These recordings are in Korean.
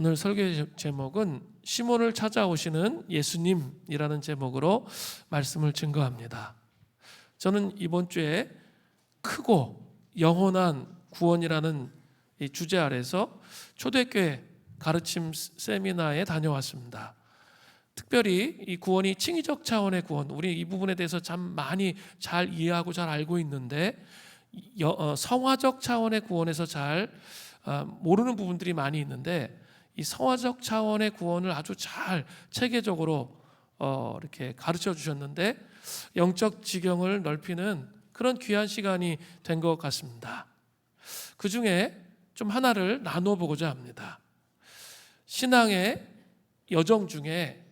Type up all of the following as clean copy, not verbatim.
오늘 설교 제목은 시몬을 찾아오시는 예수님이라는 제목으로 말씀을 증거합니다. 저는 이번 주에 크고 영원한 구원이라는 이 주제 아래서 초대교회 가르침 세미나에 다녀왔습니다. 특별히 이 구원이 칭의적 차원의 구원, 우리 이 부분에 대해서 참 많이 잘 이해하고 잘 알고 있는데 성화적 차원의 구원에서 잘 모르는 부분들이 많이 있는데, 이 성화적 차원의 구원을 아주 잘 체계적으로 이렇게 가르쳐 주셨는데 영적 지경을 넓히는 그런 귀한 시간이 된 것 같습니다. 그 중에 좀 하나를 나누어 보고자 합니다. 신앙의 여정 중에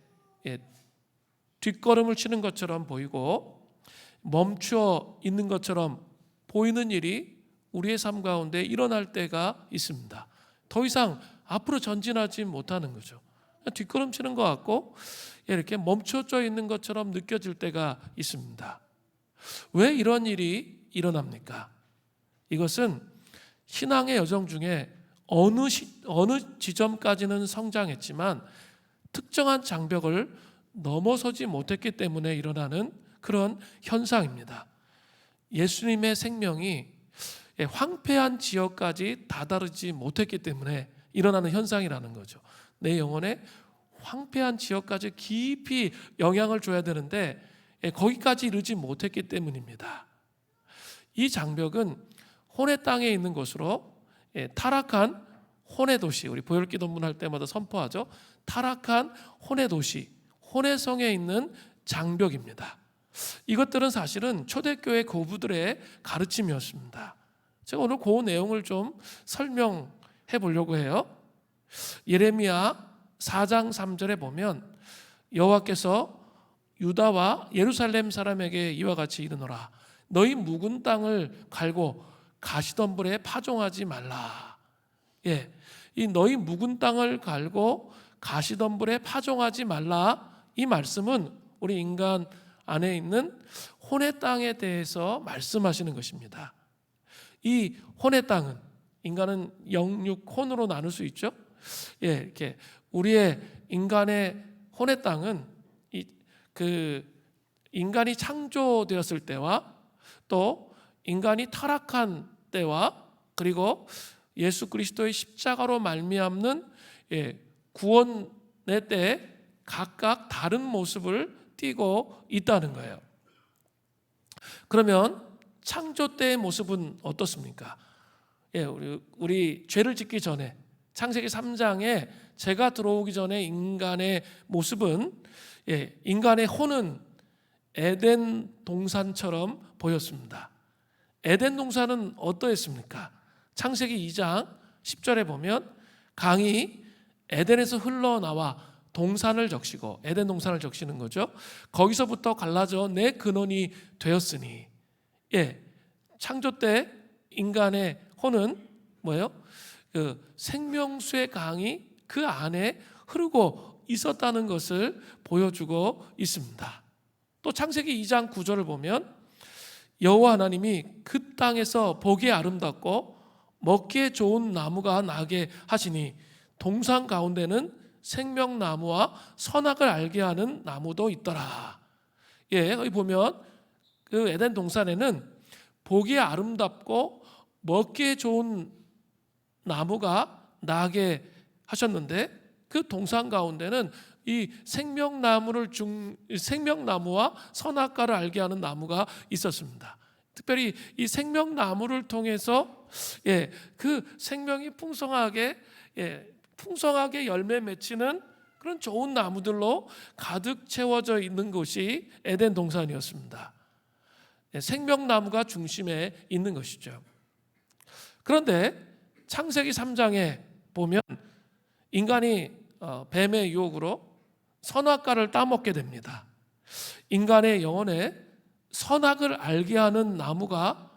뒷걸음을 치는 것처럼 보이고 멈추어 있는 것처럼 보이는 일이 우리의 삶 가운데 일어날 때가 있습니다. 더 이상 앞으로 전진하지 못하는 거죠. 뒷걸음치는 것 같고 이렇게 멈춰져 있는 것처럼 느껴질 때가 있습니다. 왜 이런 일이 일어납니까? 이것은 신앙의 여정 중에 어느 지점까지는 성장했지만 특정한 장벽을 넘어서지 못했기 때문에 일어나는 그런 현상입니다. 예수님의 생명이 황폐한 지역까지 다다르지 못했기 때문에 일어나는 현상이라는 거죠. 내 영혼에 황폐한 지역까지 깊이 영향을 줘야 되는데 거기까지 이르지 못했기 때문입니다. 이 장벽은 혼의 땅에 있는 것으로 타락한 혼의 도시, 우리 보혈 기도문 할 때마다 선포하죠. 타락한 혼의 도시, 혼의 성에 있는 장벽입니다. 이것들은 사실은 초대교회 고부들의 가르침이었습니다. 제가 오늘 그 내용을 좀 설명해 보려고 해요. 예레미야 4장 3절에 보면 여호와께서 유다와 예루살렘 사람에게 이와 같이 이르노라. 너희 묵은 땅을 갈고 가시덤불에 파종하지 말라. 이 너희 묵은 땅을 갈고 가시덤불에 파종하지 말라. 이 말씀은 우리 인간 안에 있는 혼의 땅에 대해서 말씀하시는 것입니다. 이 혼의 땅은, 인간은 영육 혼으로 나눌 수 있죠. 이렇게 우리의 인간의 혼의 땅은 인간이 창조되었을 때와 또 인간이 타락한 때와 그리고 예수 그리스도의 십자가로 말미암는 구원의 때 각각 다른 모습을 띠고 있다는 거예요. 그러면 창조 때의 모습은 어떻습니까? 우리 죄를 짓기 전에 창세기 3장에 죄가 들어오기 전에 인간의 모습은 인간의 혼은 에덴 동산처럼 보였습니다. 에덴 동산은 어떠했습니까? 창세기 2장 10절에 보면 강이 에덴에서 흘러나와 동산을 적시고, 에덴 동산을 적시는 거죠. 거기서부터 갈라져 내 근원이 되었으니, 창조 때 인간의 혼은 뭐예요? 그 생명수의 강이 그 안에 흐르고 있었다는 것을 보여주고 있습니다. 또 창세기 2장 9절을 보면 여호와 하나님이 그 땅에서 보기에 아름답고 먹기에 좋은 나무가 나게 하시니 동산 가운데는 생명나무와 선악을 알게 하는 나무도 있더라. 여기 보면 그 에덴 동산에는 보기에 아름답고 먹기에 좋은 나무가 나게 하셨는데 그 동산 가운데는 이 생명나무와 선악과를 알게 하는 나무가 있었습니다. 특별히 이 생명나무를 통해서 그 생명이 풍성하게 열매 맺히는 그런 좋은 나무들로 가득 채워져 있는 곳이 에덴 동산이었습니다. 생명나무가 중심에 있는 것이죠. 그런데 창세기 3장에 보면 인간이 뱀의 유혹으로 선악과를 따먹게 됩니다. 인간의 영혼에 선악을 알게 하는 나무가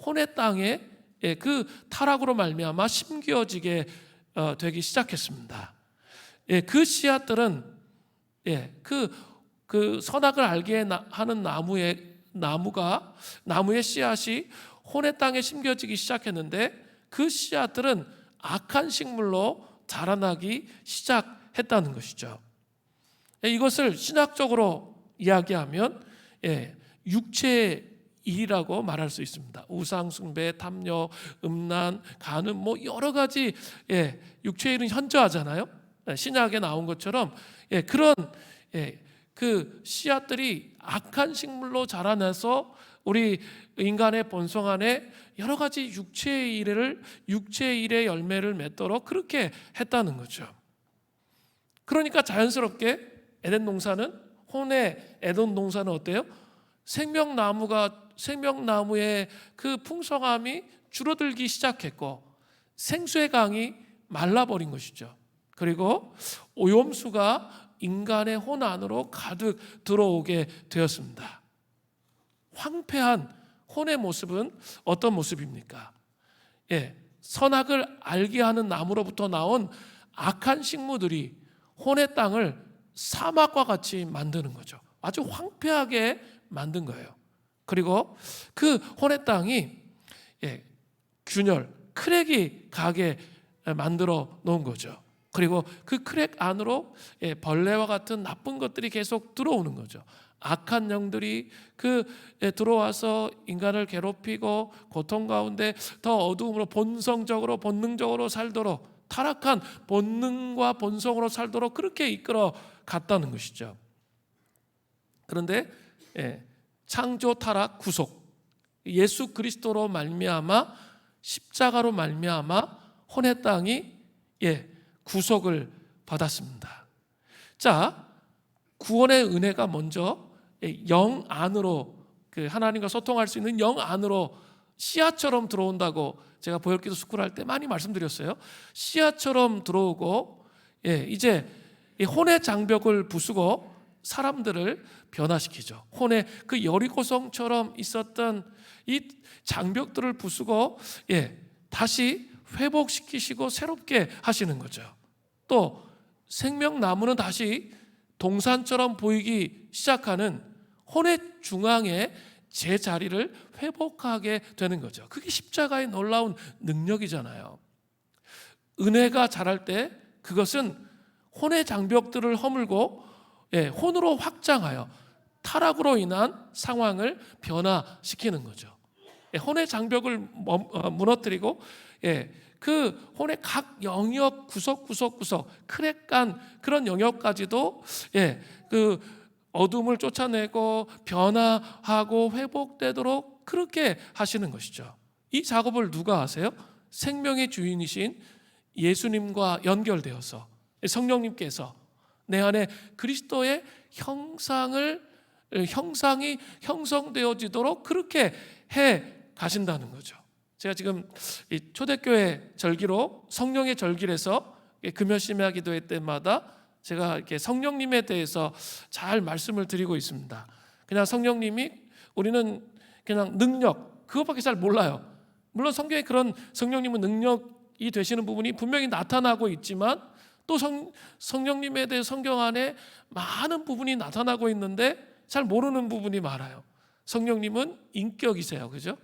혼의 땅에 그 타락으로 말미암아 심겨지게 되기 시작했습니다. 그 씨앗들은 그 선악을 알게 하는 나무의 씨앗이 혼의 땅에 심겨지기 시작했는데 그 씨앗들은 악한 식물로 자라나기 시작했다는 것이죠. 이것을 신학적으로 이야기하면 육체의 일이라고 말할 수 있습니다. 우상 숭배, 탐욕, 음란, 간음, 여러 가지 육체의 일은 현저하잖아요. 신약에 나온 것처럼 그런 그 씨앗들이 악한 식물로 자라나서 우리 인간의 본성 안에 여러 가지 육체의 일의 열매를 맺도록 그렇게 했다는 거죠. 그러니까 자연스럽게 에덴 동산은 혼의 에덴 동산은 어때요? 생명나무의 그 풍성함이 줄어들기 시작했고 생수의 강이 말라버린 것이죠. 그리고 오염수가 인간의 혼 안으로 가득 들어오게 되었습니다. 황폐한 혼의 모습은 어떤 모습입니까? 선악을 알게 하는 나무로부터 나온 악한 식물들이 혼의 땅을 사막과 같이 만드는 거죠. 아주 황폐하게 만든 거예요. 그리고 그 혼의 땅이 균열, 크랙이 가게 만들어 놓은 거죠. 그리고 그 크랙 안으로 벌레와 같은 나쁜 것들이 계속 들어오는 거죠. 악한 영들이 들어와서 인간을 괴롭히고 고통 가운데 더 어두움으로 본능적으로 살도록, 타락한 본능과 본성으로 살도록 그렇게 이끌어 갔다는 것이죠. 그런데 창조, 타락, 구속, 예수 그리스도로 말미암아, 십자가로 말미암아 혼의 땅이 구속을 받았습니다. 자, 구원의 은혜가 먼저 영 안으로, 하나님과 소통할 수 있는 영 안으로 씨앗처럼 들어온다고 제가 보혈기도 스쿨 할 때 많이 말씀드렸어요. 씨앗처럼 들어오고 이제 혼의 장벽을 부수고 사람들을 변화시키죠. 혼의 그 여리고성처럼 있었던 이 장벽들을 부수고 다시 회복시키시고 새롭게 하시는 거죠. 또 생명나무는 다시 동산처럼 보이기 시작하는 혼의 중앙에 제 자리를 회복하게 되는 거죠. 그게 십자가의 놀라운 능력이잖아요. 은혜가 자랄 때 그것은 혼의 장벽들을 허물고 혼으로 확장하여 타락으로 인한 상황을 변화시키는 거죠. 혼의 장벽을 무너뜨리고 그 혼의 각 영역 구석 크랙간 그런 영역까지도 그 어둠을 쫓아내고 변화하고 회복되도록 그렇게 하시는 것이죠. 이 작업을 누가 하세요? 생명의 주인이신 예수님과 연결되어서 성령님께서 내 안에 그리스도의 형상이 형성되어지도록 그렇게 해 가신다는 거죠. 제가 지금 이 초대교회 절기로 성령의 절기에서 금요 심야 기도회 때마다 제가 이렇게 성령님에 대해서 잘 말씀을 드리고 있습니다. 그냥 성령님이, 우리는 그냥 능력, 그것밖에 잘 몰라요. 물론 성경에 그런 성령님은 능력이 되시는 부분이 분명히 나타나고 있지만 또 성령님에 대해 성경 안에 많은 부분이 나타나고 있는데 잘 모르는 부분이 많아요. 성령님은 인격이세요, 그죠?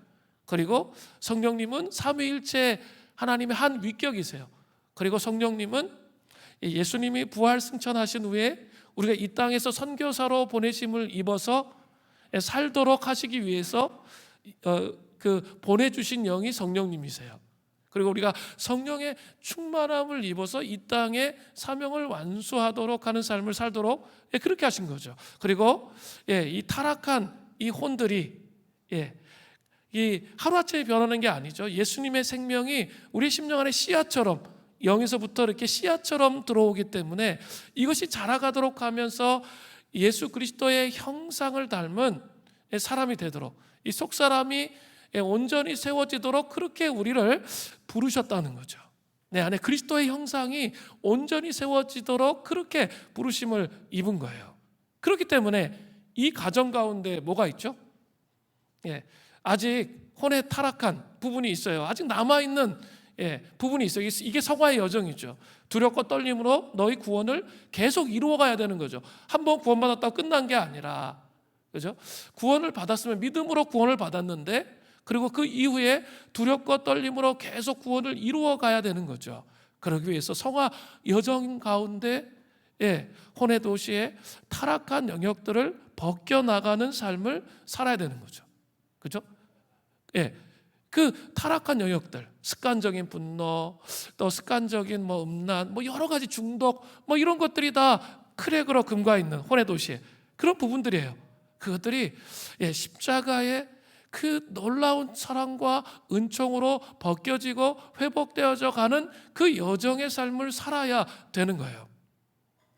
그리고 성령님은 삼위일체 하나님의 한 위격이세요. 그리고 성령님은 예수님이 부활 승천하신 후에 우리가 이 땅에서 선교사로 보내심을 입어서 살도록 하시기 위해서 그 보내주신 영이 성령님이세요. 그리고 우리가 성령의 충만함을 입어서 이 땅에 사명을 완수하도록 하는 삶을 살도록 그렇게 하신 거죠. 그리고 이 타락한 이 혼들이 이 하루아침에 변하는 게 아니죠. 예수님의 생명이 우리 심령 안에 씨앗처럼, 영에서부터 이렇게 씨앗처럼 들어오기 때문에 이것이 자라가도록 하면서 예수 그리스도의 형상을 닮은 사람이 되도록, 이 속사람이 온전히 세워지도록 그렇게 우리를 부르셨다는 거죠. 내 안에 그리스도의 형상이 온전히 세워지도록 그렇게 부르심을 입은 거예요. 그렇기 때문에 이 가정 가운데 뭐가 있죠? 아직 혼에 타락한 부분이 있어요. 아직 남아있는 부분이 있어요. 이게 서가의 여정이죠. 두렵고 떨림으로 너희 구원을 계속 이루어가야 되는 거죠. 한번 구원받았다고 끝난 게 아니라, 그죠? 구원을 받았으면 믿음으로 구원을 받았는데, 그리고 그 이후에 두렵고 떨림으로 계속 구원을 이루어가야 되는 거죠. 그러기 위해서 성화 여정 가운데 혼의 도시의 타락한 영역들을 벗겨나가는 삶을 살아야 되는 거죠. 그죠? 그 타락한 영역들, 습관적인 분노, 또 습관적인 음란, 여러 가지 중독, 이런 것들이 다 크랙으로 금가 있는 혼의 도시에 그런 부분들이에요. 그것들이 십자가의 그 놀라운 사랑과 은총으로 벗겨지고 회복되어져 가는 그 여정의 삶을 살아야 되는 거예요.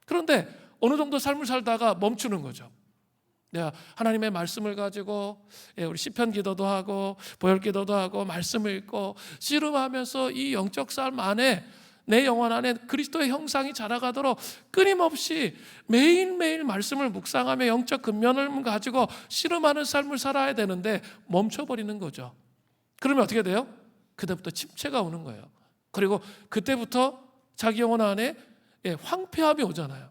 그런데 어느 정도 삶을 살다가 멈추는 거죠. 내가 하나님의 말씀을 가지고 우리 시편 기도도 하고 보혈 기도도 하고 말씀을 읽고 씨름하면서 이 영적 삶 안에 내 영혼 안에 그리스도의 형상이 자라가도록 끊임없이 매일매일 말씀을 묵상하며 영적 근면을 가지고 씨름하는 삶을 살아야 되는데 멈춰버리는 거죠. 그러면 어떻게 돼요? 그때부터 침체가 오는 거예요. 그리고 그때부터 자기 영혼 안에 황폐함이 오잖아요.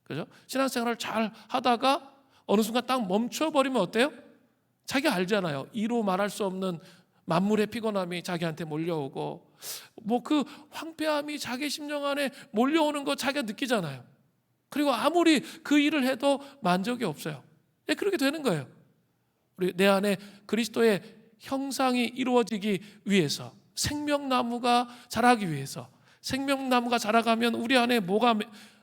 그죠? 신앙생활을 잘 하다가 어느 순간 딱 멈춰버리면 어때요? 자기 알잖아요. 이로 말할 수 없는 만물의 피곤함이 자기한테 몰려오고 그 황폐함이 자기 심령 안에 몰려오는 거 자기가 느끼잖아요. 그리고 아무리 그 일을 해도 만족이 없어요. 그렇게 되는 거예요. 우리 내 안에 그리스도의 형상이 이루어지기 위해서, 생명나무가 자라기 위해서, 생명나무가 자라가면 우리 안에 뭐가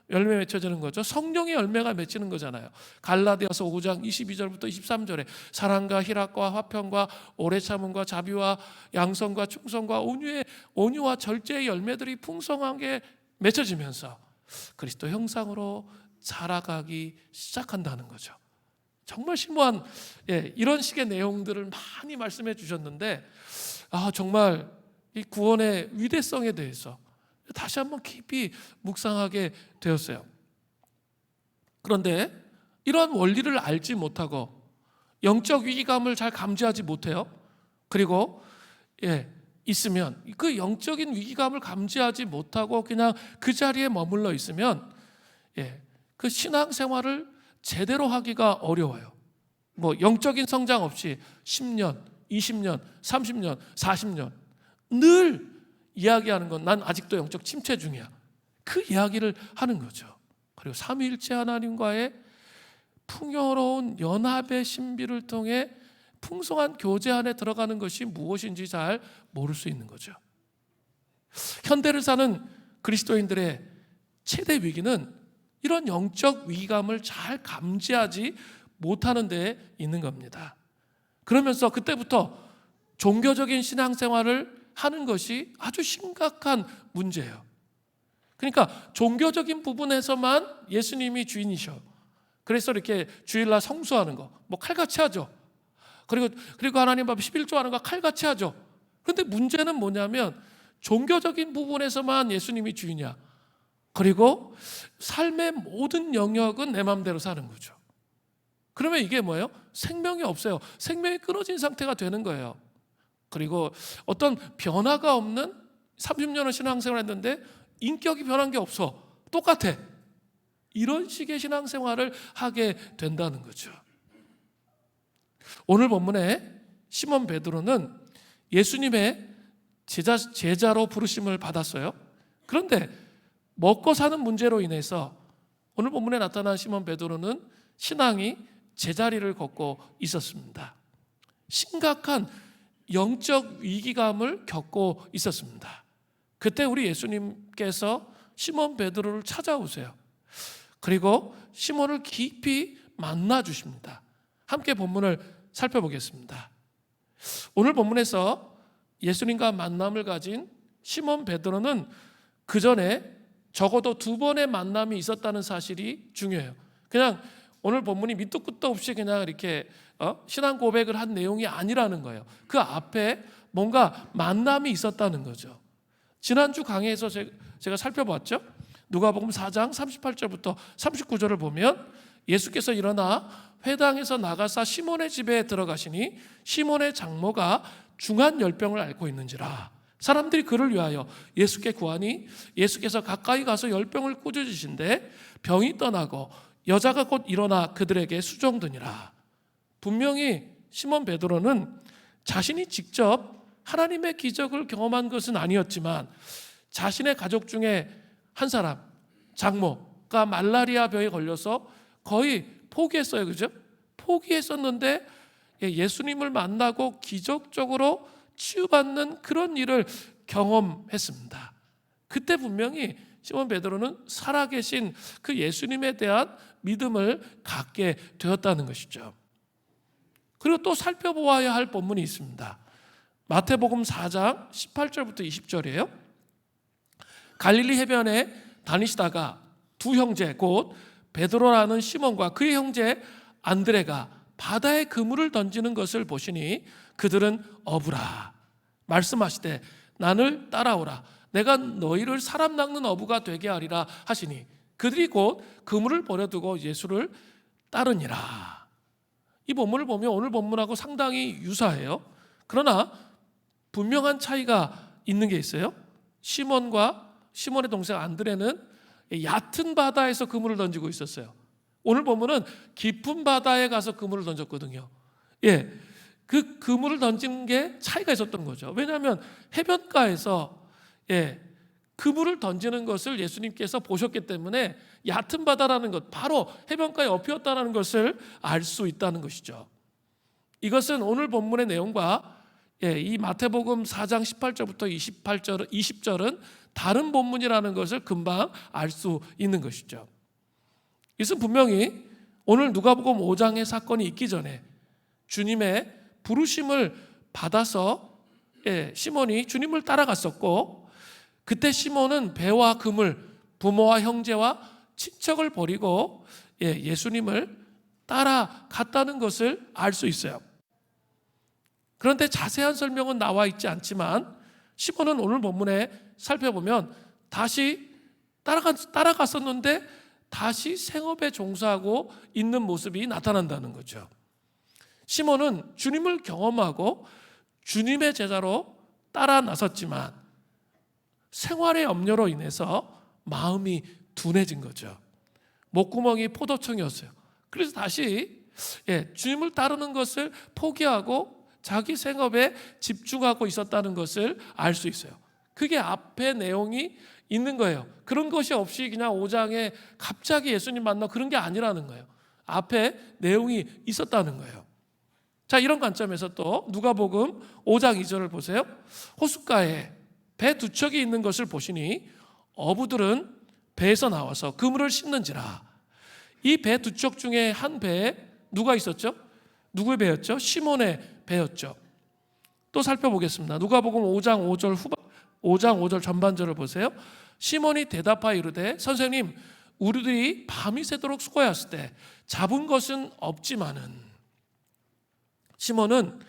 열매 맺혀지는 거죠? 성령의 열매가 맺히는 거잖아요. 갈라디아서 5장 22절부터 23절에 사랑과 희락과 화평과 오래 참음과 자비와 양성과 충성과 온유와 절제의 열매들이 풍성하게 맺혀지면서 그리스도 형상으로 자라가기 시작한다는 거죠. 정말 심오한 이런 식의 내용들을 많이 말씀해 주셨는데 정말 이 구원의 위대성에 대해서 다시 한번 깊이 묵상하게 되었어요. 그런데 이러한 원리를 알지 못하고 영적 위기감을 잘 감지하지 못해요. 그리고 있으면 그 영적인 위기감을 감지하지 못하고 그냥 그 자리에 머물러 있으면 그 신앙생활을 제대로 하기가 어려워요. 영적인 성장 없이 10년, 20년, 30년, 40년 늘 이야기하는 건 난 아직도 영적 침체 중이야. 그 이야기를 하는 거죠. 그리고 삼위일체 하나님과의 풍요로운 연합의 신비를 통해 풍성한 교제 안에 들어가는 것이 무엇인지 잘 모를 수 있는 거죠. 현대를 사는 그리스도인들의 최대 위기는 이런 영적 위기감을 잘 감지하지 못하는 데에 있는 겁니다. 그러면서 그때부터 종교적인 신앙생활을 하는 것이 아주 심각한 문제예요. 그러니까 종교적인 부분에서만 예수님이 주인이셔. 그래서 이렇게 주일날 성수하는 거 칼같이 하죠. 그리고 하나님 앞에 11조 하는 거 칼같이 하죠. 그런데 문제는 뭐냐면 종교적인 부분에서만 예수님이 주인이야. 그리고 삶의 모든 영역은 내 마음대로 사는 거죠. 그러면 이게 뭐예요? 생명이 없어요. 생명이 끊어진 상태가 되는 거예요. 그리고 어떤 변화가 없는 30년을 신앙생활 했는데 인격이 변한 게 없어. 똑같아. 이런 식의 신앙생활을 하게 된다는 거죠. 오늘 본문에 시몬 베드로는 예수님의 제자로 부르심을 받았어요. 그런데 먹고 사는 문제로 인해서 오늘 본문에 나타난 시몬 베드로는 신앙이 제자리를 걷고 있었습니다. 심각한 영적 위기감을 겪고 있었습니다. 그때 우리 예수님께서 시몬 베드로를 찾아오세요. 그리고 시몬을 깊이 만나 주십니다. 함께 본문을 살펴보겠습니다. 오늘 본문에서 예수님과 만남을 가진 시몬 베드로는 그 전에 적어도 2번의 만남이 있었다는 사실이 중요해요. 그냥 오늘 본문이 밑도 끝도 없이 그냥 이렇게 신앙 고백을 한 내용이 아니라는 거예요. 그 앞에 뭔가 만남이 있었다는 거죠. 지난주 강의에서 제가 살펴봤죠. 누가복음 4장 38절부터 39절을 보면 예수께서 일어나 회당에서 나가사 시몬의 집에 들어가시니 시몬의 장모가 중한 열병을 앓고 있는지라. 사람들이 그를 위하여 예수께 구하니 예수께서 가까이 가서 열병을 꾸짖으신데 병이 떠나고 여자가 곧 일어나 그들에게 수종드니라. 분명히 시몬 베드로는 자신이 직접 하나님의 기적을 경험한 것은 아니었지만 자신의 가족 중에 한 사람, 장모가 말라리아 병에 걸려서 거의 포기했어요. 그죠? 포기했었는데 예수님을 만나고 기적적으로 치유받는 그런 일을 경험했습니다. 그때 분명히 시몬 베드로는 살아계신 그 예수님에 대한 믿음을 갖게 되었다는 것이죠. 그리고 또 살펴보아야 할 본문이 있습니다. 마태복음 4장 18절부터 20절이에요. 갈릴리 해변에 다니시다가 두 형제 곧 베드로라는 시몬과 그의 형제 안드레가 바다에 그물을 던지는 것을 보시니 그들은 어부라. 말씀하시되 나를 따라오라. 내가 너희를 사람 낚는 어부가 되게 하리라 하시니 그들이 곧 그물을 버려두고 예수를 따르니라. 이 본문을 보면 오늘 본문하고 상당히 유사해요. 그러나 분명한 차이가 있는 게 있어요. 시몬과 시몬의 동생 안드레는 얕은 바다에서 그물을 던지고 있었어요. 오늘 본문은 깊은 바다에 가서 그물을 던졌거든요. 그 그물을 던진 게 차이가 있었던 거죠. 왜냐하면 해변가에서 그물을 던지는 것을 예수님께서 보셨기 때문에 얕은 바다라는 것, 바로 해변가에 엎였다는 것을 알 수 있다는 것이죠. 이것은 오늘 본문의 내용과 이 마태복음 4장 18절부터 20절은 다른 본문이라는 것을 금방 알 수 있는 것이죠. 이것은 분명히 오늘 누가복음 5장의 사건이 있기 전에 주님의 부르심을 받아서 시몬이 주님을 따라갔었고, 그때 시몬은 배와 그물, 부모와 형제와 친척을 버리고 예수님을 따라갔다는 것을 알 수 있어요. 그런데 자세한 설명은 나와 있지 않지만 시몬은 오늘 본문에 살펴보면 다시 따라갔었는데 다시 생업에 종사하고 있는 모습이 나타난다는 거죠. 시몬은 주님을 경험하고 주님의 제자로 따라 나섰지만 생활의 염려로 인해서 마음이 둔해진 거죠. 목구멍이 포도청이었어요. 그래서 다시 주님을 따르는 것을 포기하고 자기 생업에 집중하고 있었다는 것을 알 수 있어요. 그게 앞에 내용이 있는 거예요. 그런 것이 없이 그냥 5장에 갑자기 예수님 만나 그런 게 아니라는 거예요. 앞에 내용이 있었다는 거예요. 자, 이런 관점에서 또 누가복음 5장 2절을 보세요. 호숫가에 배 두 척이 있는 것을 보시니 어부들은 배에서 나와서 그물을 씻는지라. 이 배 두 척 중에 한 배에 누가 있었죠? 누구의 배였죠? 시몬의 배였죠. 또 살펴보겠습니다. 누가복음 5장 5절 전반절을 보세요. 시몬이 대답하여 이르되 선생님, 우리들이 밤이 새도록 수고하였을 때 잡은 것은 없지만은. 시몬은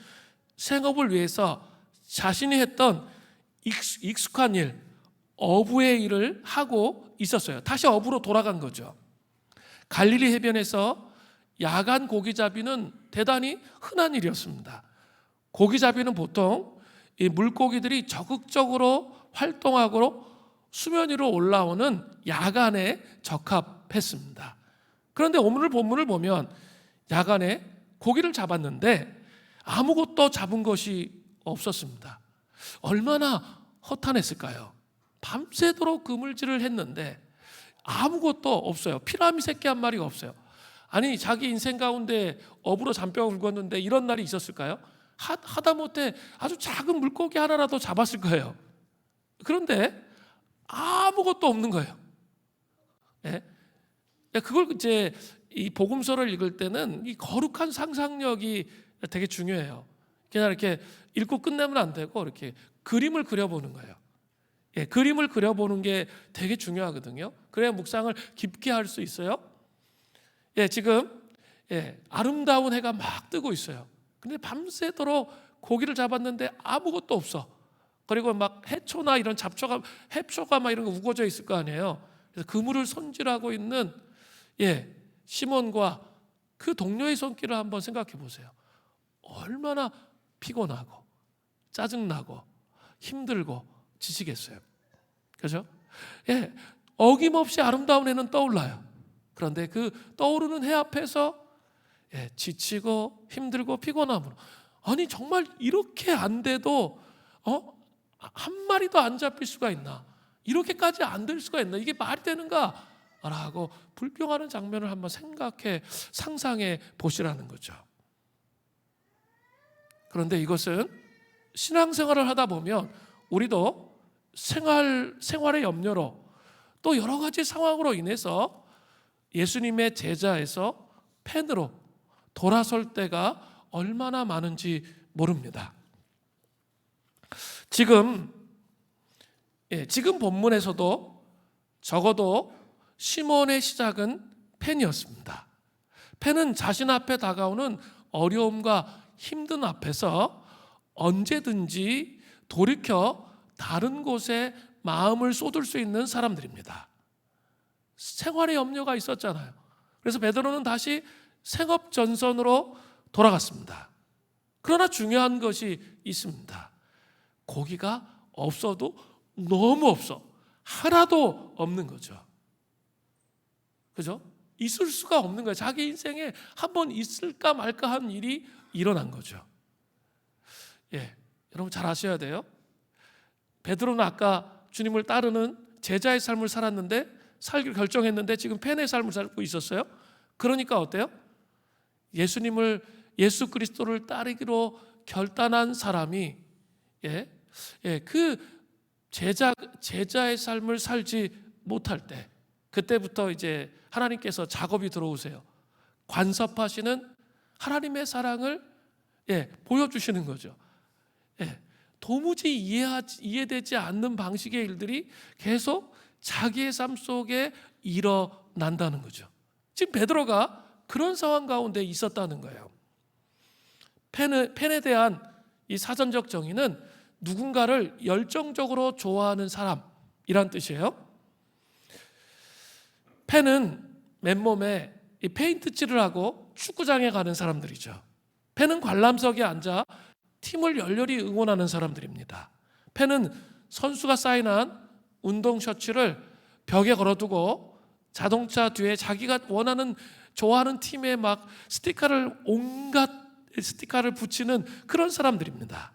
생업을 위해서 자신이 했던 익숙한 일, 어부의 일을 하고 있었어요. 다시 어부로 돌아간 거죠. 갈릴리 해변에서 야간 고기잡이는 대단히 흔한 일이었습니다. 고기잡이는 보통 이 물고기들이 적극적으로 활동하고 수면 위로 올라오는 야간에 적합했습니다. 그런데 오늘 본문을 보면 야간에 고기를 잡았는데 아무것도 잡은 것이 없었습니다. 얼마나 허탄했을까요? 밤새도록 그물질을 했는데 아무것도 없어요. 피라미 새끼 한 마리가 없어요. 아니, 자기 인생 가운데 어부로 잔뼈가 굵었는데 이런 날이 있었을까요? 하다못해 아주 작은 물고기 하나라도 잡았을 거예요. 그런데 아무것도 없는 거예요. 그걸 이제 이 복음서를 읽을 때는 이 거룩한 상상력이 되게 중요해요. 그냥 이렇게 읽고 끝내면 안 되고 이렇게 그림을 그려보는 거예요. 그림을 그려보는 게 되게 중요하거든요. 그래야 묵상을 깊게 할 수 있어요. 지금 아름다운 해가 막 뜨고 있어요. 근데 밤새도록 고기를 잡았는데 아무것도 없어. 그리고 막 해초나 이런 잡초가, 해초가 막 이런 거 우거져 있을 거 아니에요. 그래서 그물을 손질하고 있는 시몬과 그 동료의 손길을 한번 생각해 보세요. 얼마나 피곤하고 짜증나고 힘들고 지치겠어요. 그렇죠? 어김없이 아름다운 해는 떠올라요. 그런데 그 떠오르는 해 앞에서 지치고 힘들고 피곤함으로, 아니 정말 이렇게 안 돼도 한 마리도 안 잡힐 수가 있나? 이렇게까지 안 될 수가 있나? 이게 말이 되는가? 라고 불평하는 장면을 한번 상상해 보시라는 거죠. 그런데 이것은 신앙생활을 하다 보면 우리도 생활의 염려로 또 여러 가지 상황으로 인해서 예수님의 제자에서 팬으로 돌아설 때가 얼마나 많은지 모릅니다. 지금 본문에서도 적어도 시몬의 시작은 팬이었습니다. 팬은 자신 앞에 다가오는 어려움과 힘든 앞에서 언제든지 돌이켜 다른 곳에 마음을 쏟을 수 있는 사람들입니다. 생활의 염려가 있었잖아요. 그래서 베드로는 다시 생업 전선으로 돌아갔습니다. 그러나 중요한 것이 있습니다. 고기가 없어도 너무 없어. 하나도 없는 거죠. 그죠? 있을 수가 없는 거예요. 자기 인생에 한번 있을까 말까 한 일이 일어난 거죠. 여러분 잘 아셔야 돼요. 베드로는 아까 주님을 따르는 제자의 삶을 살았는데, 살기를 결정했는데 지금 팬의 삶을 살고 있었어요. 그러니까 어때요? 예수 그리스도를 따르기로 결단한 사람이 그 제자의 삶을 살지 못할 때, 그때부터 이제 하나님께서 작업이 들어오세요. 관섭하시는 하나님의 사랑을 보여주시는 거죠. 도무지 이해되지 않는 방식의 일들이 계속 자기의 삶 속에 일어난다는 거죠. 지금 베드로가 그런 상황 가운데 있었다는 거예요. 팬에 대한 이 사전적 정의는 누군가를 열정적으로 좋아하는 사람이란 뜻이에요. 팬은 맨몸에 이 페인트 칠을 하고 축구장에 가는 사람들이죠. 팬은 관람석에 앉아 팀을 열렬히 응원하는 사람들입니다. 팬은 선수가 사인한 운동 셔츠를 벽에 걸어두고 자동차 뒤에 자기가 좋아하는 팀에 막 온갖 스티커를 붙이는 그런 사람들입니다.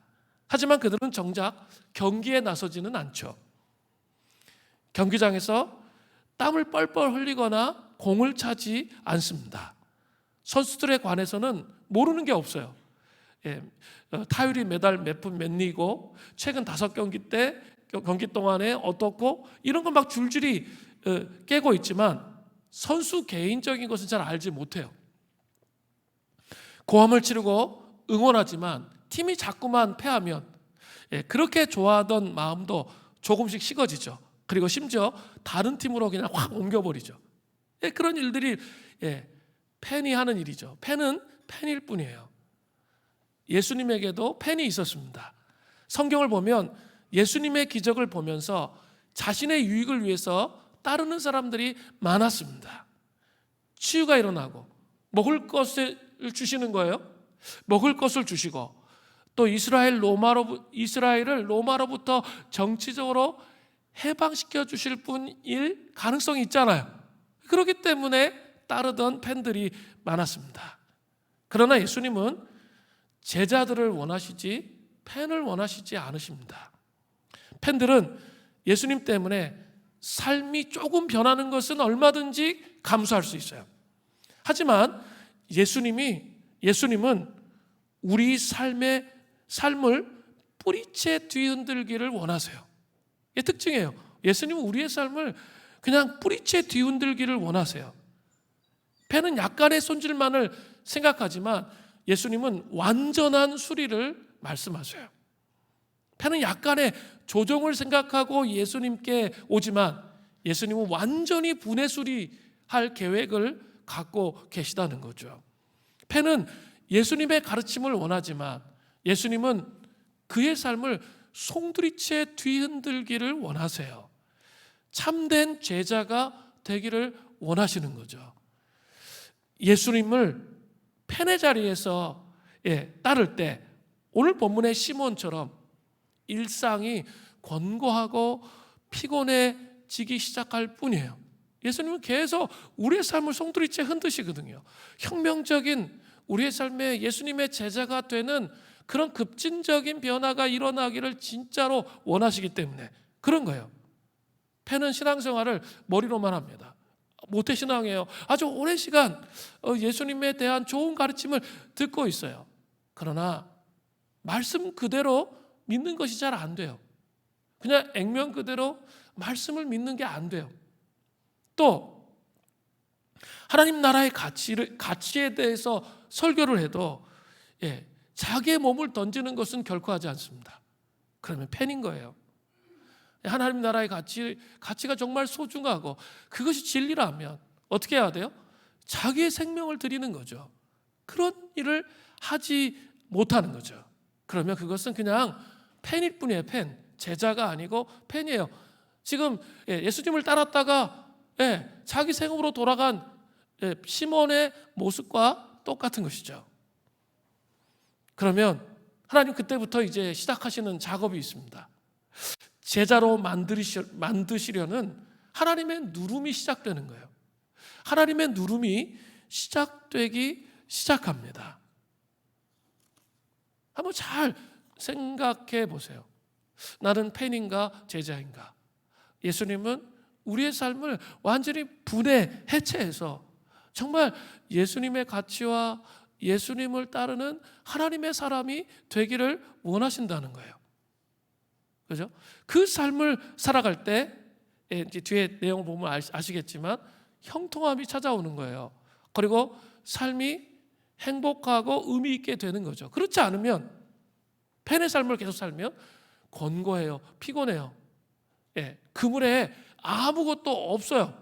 하지만 그들은 정작 경기에 나서지는 않죠. 경기장에서 땀을 뻘뻘 흘리거나 공을 차지 않습니다. 선수들에 관해서는 모르는 게 없어요. 타율이 매달 몇 분 몇 리고 최근 5경기 때 경기 동안에 어떻고 이런 건 막 줄줄이 깨고 있지만 선수 개인적인 것은 잘 알지 못해요. 고함을 치르고 응원하지만 팀이 자꾸만 패하면 그렇게 좋아하던 마음도 조금씩 식어지죠. 그리고 심지어 다른 팀으로 그냥 확 옮겨버리죠. 그런 일들이 팬이 하는 일이죠. 팬은 팬일 뿐이에요. 예수님에게도 팬이 있었습니다. 성경을 보면 예수님의 기적을 보면서 자신의 유익을 위해서 따르는 사람들이 많았습니다. 치유가 일어나고 먹을 것을 주시는 거예요. 먹을 것을 주시고 또 이스라엘을 로마로부터 정치적으로 해방시켜 주실 분일 가능성이 있잖아요. 그렇기 때문에 따르던 팬들이 많았습니다. 그러나 예수님은 제자들을 원하시지 팬을 원하시지 않으십니다. 팬들은 예수님 때문에 삶이 조금 변하는 것은 얼마든지 감수할 수 있어요. 하지만 예수님은 우리 삶을 뿌리채 뒤흔들기를 원하세요. 이게 특징이에요. 예수님은 우리의 삶을 그냥 뿌리채 뒤흔들기를 원하세요. 팬은 약간의 손질만을 생각하지만 예수님은 완전한 수리를 말씀하세요. 팬은 약간의 조정을 생각하고 예수님께 오지만 예수님은 완전히 분해 수리할 계획을 갖고 계시다는 거죠. 팬은 예수님의 가르침을 원하지만 예수님은 그의 삶을 송두리째 뒤흔들기를 원하세요. 참된 제자가 되기를 원하시는 거죠. 예수님을 팬의 자리에서 따를 때 오늘 본문의 시몬처럼 일상이 권고하고 피곤해지기 시작할 뿐이에요. 예수님은 계속 우리의 삶을 송두리째 흔드시거든요. 혁명적인 우리의 삶에 예수님의 제자가 되는 그런 급진적인 변화가 일어나기를 진짜로 원하시기 때문에 그런 거예요. 펜은 신앙생활을 머리로만 합니다. 모태신앙이에요. 아주 오랜 시간 예수님에 대한 좋은 가르침을 듣고 있어요. 그러나 말씀 그대로 믿는 것이 잘 안 돼요. 그냥 액면 그대로 말씀을 믿는 게 안 돼요. 또 하나님 나라의 가치에 대해서 설교를 해도 자기의 몸을 던지는 것은 결코 하지 않습니다. 그러면 펜인 거예요. 하나님 나라의 가치가 정말 소중하고 그것이 진리라면 어떻게 해야 돼요? 자기의 생명을 드리는 거죠. 그런 일을 하지 못하는 거죠. 그러면 그것은 그냥 펜일 뿐이에요. 펜. 제자가 아니고 펜이에요. 지금 예수님을 따랐다가 자기 생업으로 돌아간 시몬의 모습과 똑같은 것이죠. 그러면 하나님 그때부터 이제 시작하시는 작업이 있습니다. 제자로 만드시려는 하나님의 누름이 시작되는 거예요. 하나님의 누름이 시작되기 시작합니다. 한번 잘 생각해 보세요. 나는 펜인가 제자인가? 예수님은 우리의 삶을 완전히 해체해서 정말 예수님의 가치와 예수님을 따르는 하나님의 사람이 되기를 원하신다는 거예요. 그죠? 그 삶을 살아갈 때 이제 뒤에 내용을 보면 아시겠지만 형통함이 찾아오는 거예요. 그리고 삶이 행복하고 의미 있게 되는 거죠. 그렇지 않으면 펜의 삶을 계속 살면 권고해요. 피곤해요. 그물에 아무것도 없어요.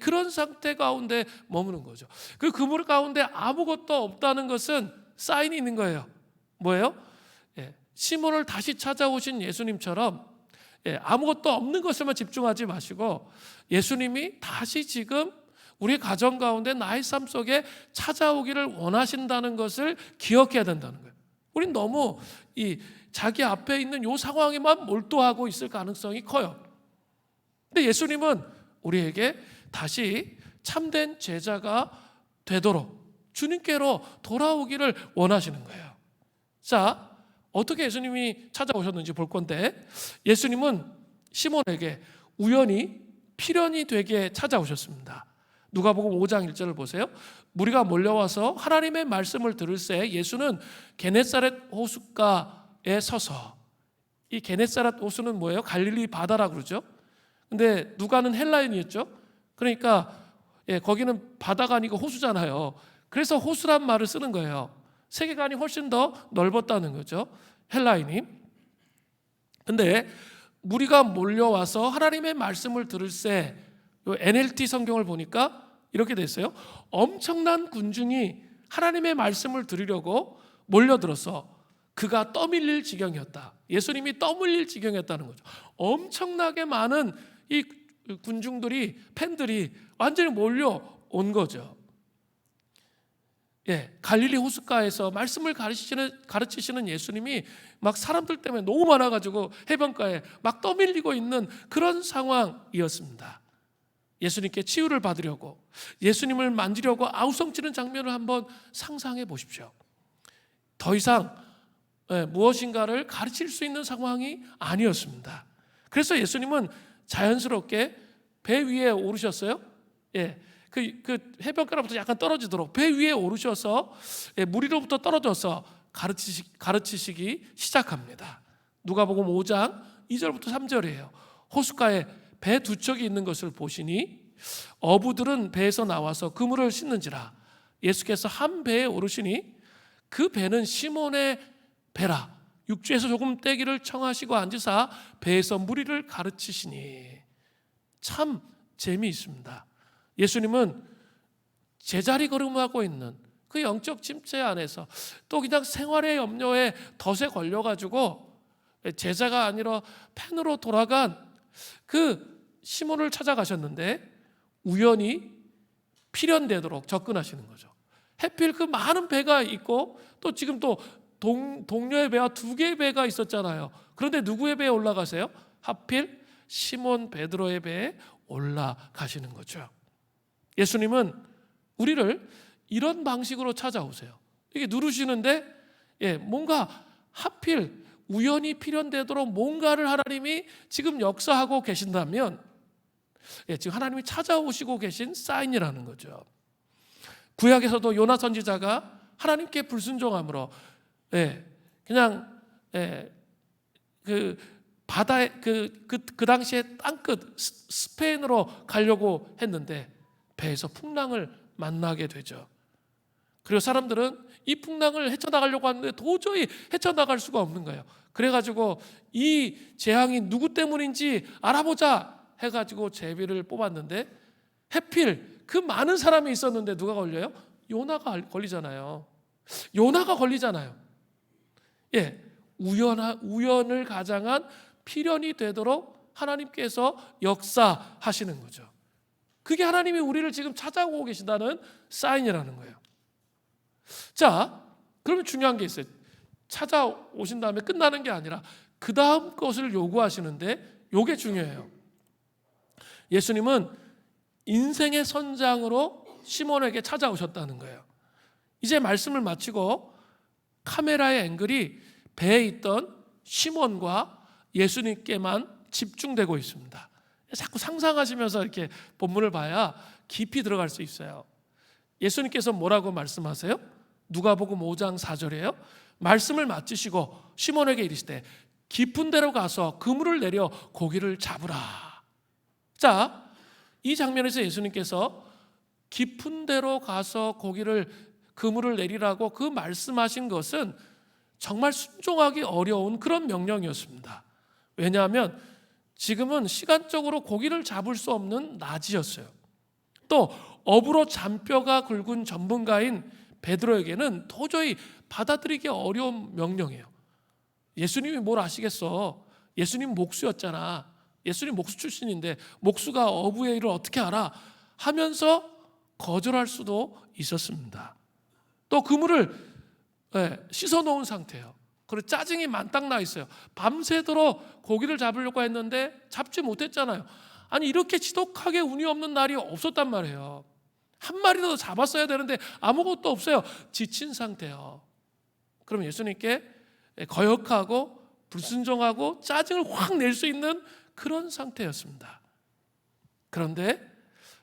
그런 상태 가운데 머무는 거죠. 그 그물 가운데 아무것도 없다는 것은 사인이 있는 거예요. 뭐예요? 시몬을 다시 찾아오신 예수님처럼 아무것도 없는 것에만 집중하지 마시고 예수님이 다시 지금 우리 가정 가운데 나의 삶 속에 찾아오기를 원하신다는 것을 기억해야 된다는 거예요. 우린 너무 이 자기 앞에 있는 이 상황에만 몰두하고 있을 가능성이 커요. 근데 예수님은 우리에게 다시 참된 제자가 되도록 주님께로 돌아오기를 원하시는 거예요. 자, 어떻게 예수님이 찾아오셨는지 볼 건데 예수님은 시몬에게 우연히 필연이 되게 찾아오셨습니다. 누가복음 5장 1절을 보세요. 무리가 몰려와서 하나님의 말씀을 들을새 예수는 게네사렛 호숫가에 서서, 이 게네사렛 호수는 뭐예요? 갈릴리 바다라고 그러죠. 근데 누가는 헬라인이었죠. 그러니까 거기는 바다가 아니고 호수잖아요. 그래서 호수란 말을 쓰는 거예요. 세계관이 훨씬 더 넓었다는 거죠. 헬라인이. 근데 무리가 몰려와서 하나님의 말씀을 들을새, NLT 성경을 보니까 이렇게 돼 있어요. 엄청난 군중이 하나님의 말씀을 들으려고 몰려들어서 그가 떠밀릴 지경이었다. 예수님이 떠밀릴 지경이었다는 거죠. 엄청나게 많은 이 군중들이, 팬들이 완전히 몰려온 거죠. 갈릴리 호숫가에서 말씀을 가르치시는 예수님이 막 사람들 때문에 너무 많아가지고 해변가에 막 떠밀리고 있는 그런 상황이었습니다. 예수님께 치유를 받으려고, 예수님을 만지려고 아우성치는 장면을 한번 상상해 보십시오. 더 이상 무엇인가를 가르칠 수 있는 상황이 아니었습니다. 그래서 예수님은 자연스럽게 배 위에 오르셨어요. 그 해변가로부터 약간 떨어지도록 배 위에 오르셔서 무리로부터 떨어져서 가르치시기 시작합니다. 누가복음 5장 2절부터 3절이에요. 호숫가에 배 두 척이 있는 것을 보시니 어부들은 배에서 나와서 그물을 씻는지라. 예수께서 한 배에 오르시니 그 배는 시몬의 배라. 육지에서 조금 떼기를 청하시고 앉으사 배에서 무리를 가르치시니. 참 재미있습니다. 예수님은 제자리 걸음하고 있는 그 영적 침체 안에서 또 그냥 생활의 염려에 덫에 걸려가지고 제자가 아니라 팬으로 돌아간 그 시몬을 찾아가셨는데 우연히 필연되도록 접근하시는 거죠. 해필 그 많은 배가 있고 또 지금 또 동료의 배와 두 개의 배가 있었잖아요. 그런데 누구의 배에 올라가세요? 하필 시몬 베드로의 배에 올라가시는 거죠. 예수님은 우리를 이런 방식으로 찾아오세요. 이게 누르시는데 뭔가 하필 우연히 필연되도록 뭔가를 하나님이 지금 역사하고 계신다면 지금 하나님이 찾아오시고 계신 사인이라는 거죠. 구약에서도 요나 선지자가 하나님께 불순종함으로 그냥 그 바다에 그 당시에 땅끝 스페인으로 가려고 했는데 배에서 풍랑을 만나게 되죠. 그리고 사람들은 이 풍랑을 헤쳐나가려고 하는데 도저히 헤쳐나갈 수가 없는 거예요. 그래가지고 이 재앙이 누구 때문인지 알아보자 해가지고 제비를 뽑았는데 해필 그 많은 사람이 있었는데 누가 걸려요? 요나가 걸리잖아요. 요나가 걸리잖아요. 우연을 가장한 필연이 되도록 하나님께서 역사하시는 거죠. 그게 하나님이 우리를 지금 찾아오고 계시다는 사인이라는 거예요. 자, 그러면 중요한 게 있어요. 찾아오신 다음에 끝나는 게 아니라 그 다음 것을 요구하시는데 이게 중요해요. 예수님은 인생의 선장으로 시몬에게 찾아오셨다는 거예요. 이제 말씀을 마치고 카메라의 앵글이 배에 있던 시몬과 예수님께만 집중되고 있습니다. 자꾸 상상하시면서 이렇게 본문을 봐야 깊이 들어갈 수 있어요. 예수님께서 뭐라고 말씀하세요? 누가복음 5장 4절이에요. 말씀을 마치시고 시몬에게 이르시되 깊은 데로 가서 그물을 내려 고기를 잡으라. 자, 이 장면에서 예수님께서 깊은 데로 가서 그물을 내리라고 그 말씀하신 것은 정말 순종하기 어려운 그런 명령이었습니다. 왜냐하면 지금은 시간적으로 고기를 잡을 수 없는 낮이었어요. 또 업으로 잔뼈가 굵은 전문가인 베드로에게는 도저히 받아들이기 어려운 명령이에요. 예수님이 뭘 아시겠어? 예수님 목수였잖아. 예수님 목수 출신인데 목수가 어부의 일을 어떻게 알아? 하면서 거절할 수도 있었습니다. 또 그물을 씻어놓은 상태예요. 그리고 짜증이 만땅 나 있어요. 밤새도록 고기를 잡으려고 했는데 잡지 못했잖아요. 아니 이렇게 지독하게 운이 없는 날이 없었단 말이에요. 한 마리라도 잡았어야 되는데 아무것도 없어요. 지친 상태예요. 그럼 예수님께 거역하고 불순종하고 짜증을 확 낼 수 있는 그런 상태였습니다. 그런데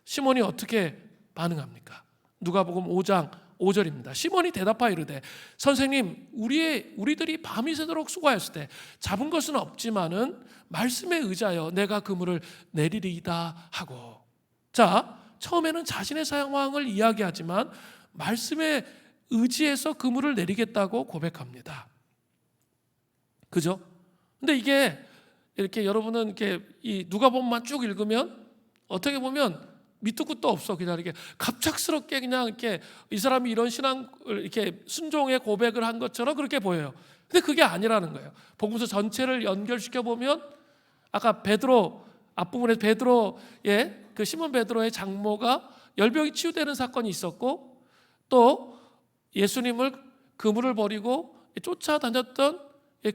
시몬이 어떻게 반응합니까? 누가복음 5장 5절입니다. 시몬이 대답하여 이르되 선생님 우리들이 밤이 새도록 수고하였을 때 잡은 것은 없지만은 말씀에 의지하여 내가 그물을 내리리이다 하고. 자, 처음에는 자신의 상황을 이야기하지만 말씀에 의지해서 그물을 내리겠다고 고백합니다. 그죠? 근데 이게 이렇게 여러분은 이렇게 이 누가복음만 쭉 읽으면 어떻게 보면 밑도 끝도 없어. 그냥 이렇게 갑작스럽게 그냥 이렇게 이 사람이 이런 신앙을 이렇게 순종의 고백을 한 것처럼 그렇게 보여요. 근데 그게 아니라는 거예요. 복음서 전체를 연결시켜 보면 아까 베드로 앞부분에 베드로의 그 시몬 베드로의 장모가 열병이 치유되는 사건이 있었고 또 예수님을 그물을 버리고 쫓아다녔던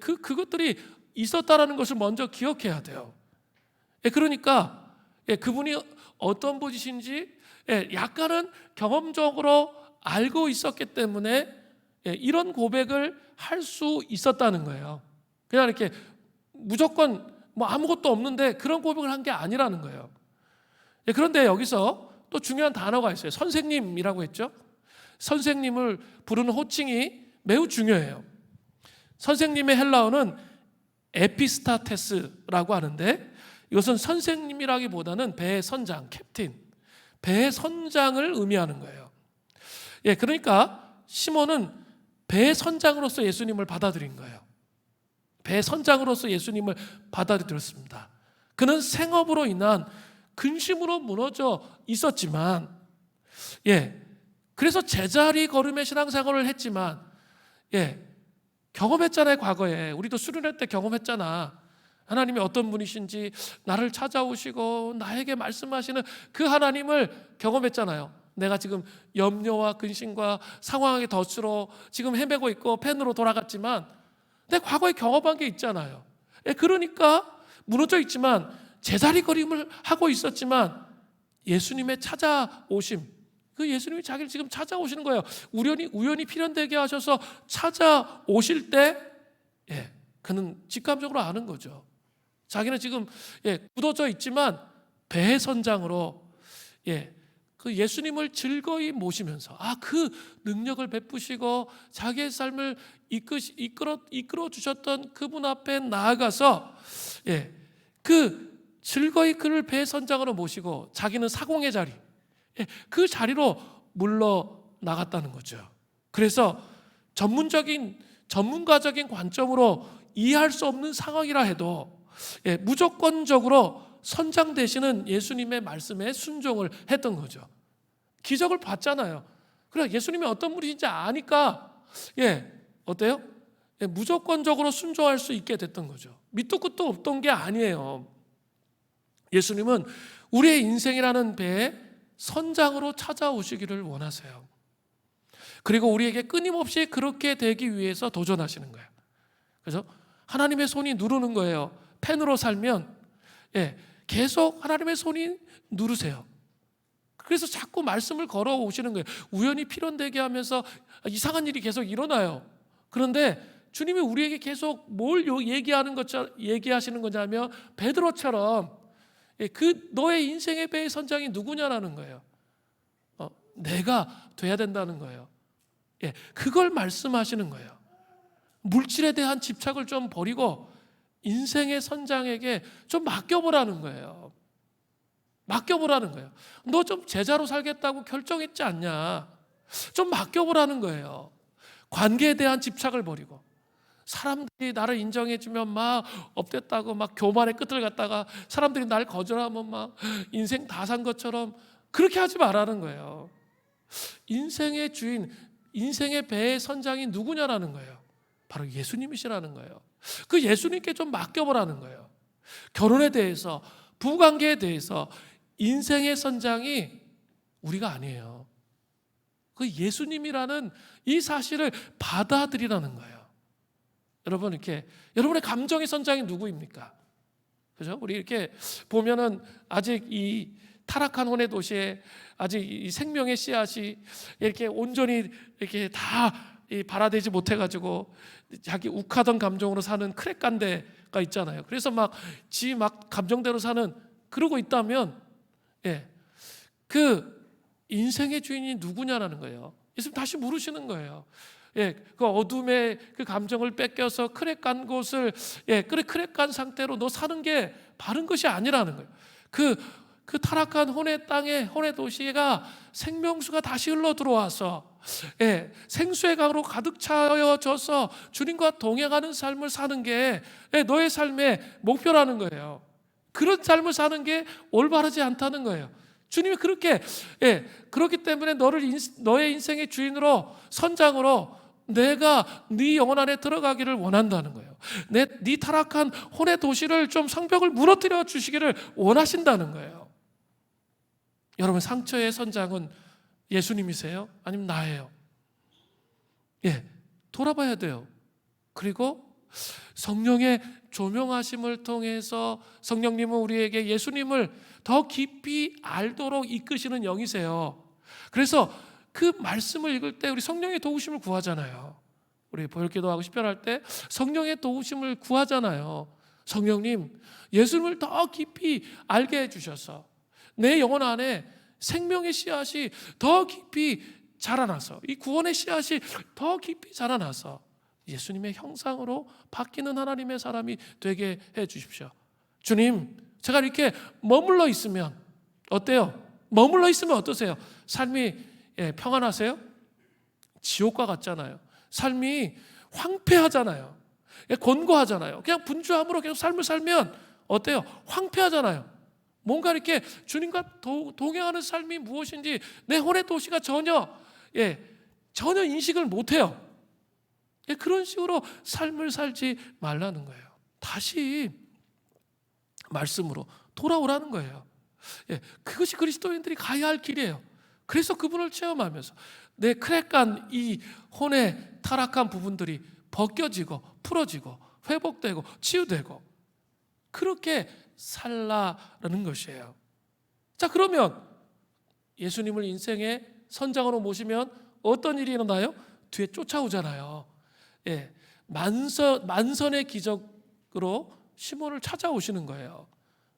그것들이 있었다라는 것을 먼저 기억해야 돼요. 그러니까 그분이 어떤 분이신지 약간은 경험적으로 알고 있었기 때문에 이런 고백을 할 수 있었다는 거예요. 그냥 이렇게 무조건 뭐 아무것도 없는데 그런 고백을 한 게 아니라는 거예요. 그런데 여기서 또 중요한 단어가 있어요. 선생님이라고 했죠. 선생님을 부르는 호칭이 매우 중요해요. 선생님의 헬라어는 에피스타테스라고 하는데 이것은 선생님이라기보다는 배의 선장, 캡틴, 배의 선장을 의미하는 거예요. 그러니까 시몬은 배의 선장으로서 예수님을 받아들인 거예요. 배의 선장으로서 예수님을 받아들였습니다. 그는 생업으로 인한 근심으로 무너져 있었지만, 그래서 제자리 걸음의 신앙생활을 했지만, 경험했잖아요. 과거에 우리도 수련회 때 경험했잖아. 하나님이 어떤 분이신지 나를 찾아오시고 나에게 말씀하시는 그 하나님을 경험했잖아요. 내가 지금 염려와 근심과 상황의 덫으로 지금 헤매고 있고 펜으로 돌아갔지만 내 과거에 경험한 게 있잖아요. 그러니까 무너져 있지만 제자리 걸음을 하고 있었지만 예수님의 찾아오심, 그 예수님이 자기를 지금 찾아오시는 거예요. 우연히 필연되게 하셔서 찾아오실 때 그는 직감적으로 아는 거죠. 자기는 지금 굳어져 있지만 배의 선장으로 그 예수님을 즐거이 모시면서 그 능력을 베푸시고 자기의 삶을 이끌어 주셨던 그분 앞에 나아가서 그 즐거이 그를 배의 선장으로 모시고 자기는 사공의 자리, 그 자리로 물러 나갔다는 거죠. 그래서 전문가적인 관점으로 이해할 수 없는 상황이라 해도 무조건적으로 선장 되시는 예수님의 말씀에 순종을 했던 거죠. 기적을 봤잖아요. 그래 예수님이 어떤 분이신지 아니까 어때요? 무조건적으로 순종할 수 있게 됐던 거죠. 밑도 끝도 없던 게 아니에요. 예수님은 우리의 인생이라는 배에 선장으로 찾아오시기를 원하세요. 그리고 우리에게 끊임없이 그렇게 되기 위해서 도전하시는 거예요. 그래서 하나님의 손이 누르는 거예요. 펜으로 살면 계속 하나님의 손이 누르세요. 그래서 자꾸 말씀을 걸어오시는 거예요. 우연히 필연되게 하면서 이상한 일이 계속 일어나요. 그런데 주님이 우리에게 계속 뭘 얘기하시는 거냐면 베드로처럼 그 너의 인생의 배의 선장이 누구냐라는 거예요. 내가 돼야 된다는 거예요. 그걸 말씀하시는 거예요. 물질에 대한 집착을 좀 버리고 인생의 선장에게 좀 맡겨보라는 거예요. 맡겨보라는 거예요. 너 좀 제자로 살겠다고 결정했지 않냐? 좀 맡겨보라는 거예요. 관계에 대한 집착을 버리고 사람들이 나를 인정해주면 막 업됐다고 막 교만의 끝을 갖다가 사람들이 날 거절하면 막 인생 다 산 것처럼 그렇게 하지 말라는 거예요. 인생의 주인, 인생의 배의 선장이 누구냐라는 거예요. 바로 예수님이시라는 거예요. 그 예수님께 좀 맡겨보라는 거예요. 결혼에 대해서, 부부관계에 대해서 인생의 선장이 우리가 아니에요. 그 예수님이라는 이 사실을 받아들이라는 거예요. 여러분 이렇게 여러분의 감정의 선장이 누구입니까? 그죠? 우리 이렇게 보면은 아직 이 타락한 혼의 도시에 아직 이 생명의 씨앗이 이렇게 온전히 이렇게 다 발화되지 못해가지고 자기 욱하던 감정으로 사는 크랙간대가 있잖아요. 그래서 막 감정대로 사는 그러고 있다면 그 인생의 주인이 누구냐라는 거예요. 예수님 다시 물으시는 거예요. 그 어둠의 그 감정을 뺏겨서 크랙간 곳을 크랙간 상태로 너 사는 게 바른 것이 아니라는 거예요. 그 타락한 혼의 땅에 혼의 도시가 생명수가 다시 흘러 들어와서 생수의 강으로 가득 차여져서 주님과 동행하는 삶을 사는 게 너의 삶의 목표라는 거예요. 그런 삶을 사는 게 올바르지 않다는 거예요. 주님이 그렇기 때문에 너의 인생의 주인으로 선장으로 내가 네 영혼 안에 들어가기를 원한다는 거예요. 네 타락한 혼의 도시를 좀 성벽을 무너뜨려 주시기를 원하신다는 거예요. 여러분 상처의 선장은 예수님이세요? 아니면 나예요? 돌아봐야 돼요. 그리고 성령의 조명하심을 통해서 성령님은 우리에게 예수님을 더 깊이 알도록 이끄시는 영이세요. 그래서 그 말씀을 읽을 때 우리 성령의 도우심을 구하잖아요. 우리 보혈기도하고 식별할 때 성령의 도우심을 구하잖아요. 성령님, 예수님을 더 깊이 알게 해주셔서 내 영혼 안에 생명의 씨앗이 더 깊이 자라나서 이 구원의 씨앗이 더 깊이 자라나서 예수님의 형상으로 바뀌는 하나님의 사람이 되게 해 주십시오. 주님, 제가 이렇게 머물러 있으면 어때요? 머물러 있으면 어떠세요? 삶이 평안하세요? 지옥과 같잖아요. 삶이 황폐하잖아요. 곤고하잖아요. 그냥 분주함으로 계속 삶을 살면 어때요? 황폐하잖아요. 뭔가 이렇게 주님과 동행하는 삶이 무엇인지 내 혼의 도시가 전혀 인식을 못해요. 그런 식으로 삶을 살지 말라는 거예요. 다시 말씀으로 돌아오라는 거예요. 그것이 그리스도인들이 가야 할 길이에요. 그래서 그분을 체험하면서 내 크랙간 이 혼의 타락한 부분들이 벗겨지고 풀어지고 회복되고 치유되고 그렇게 살라라는 것이에요. 자, 그러면 예수님을 인생의 선장으로 모시면 어떤 일이 일어나요? 뒤에 쫓아오잖아요. 만선의 기적으로 시몬을 찾아오시는 거예요.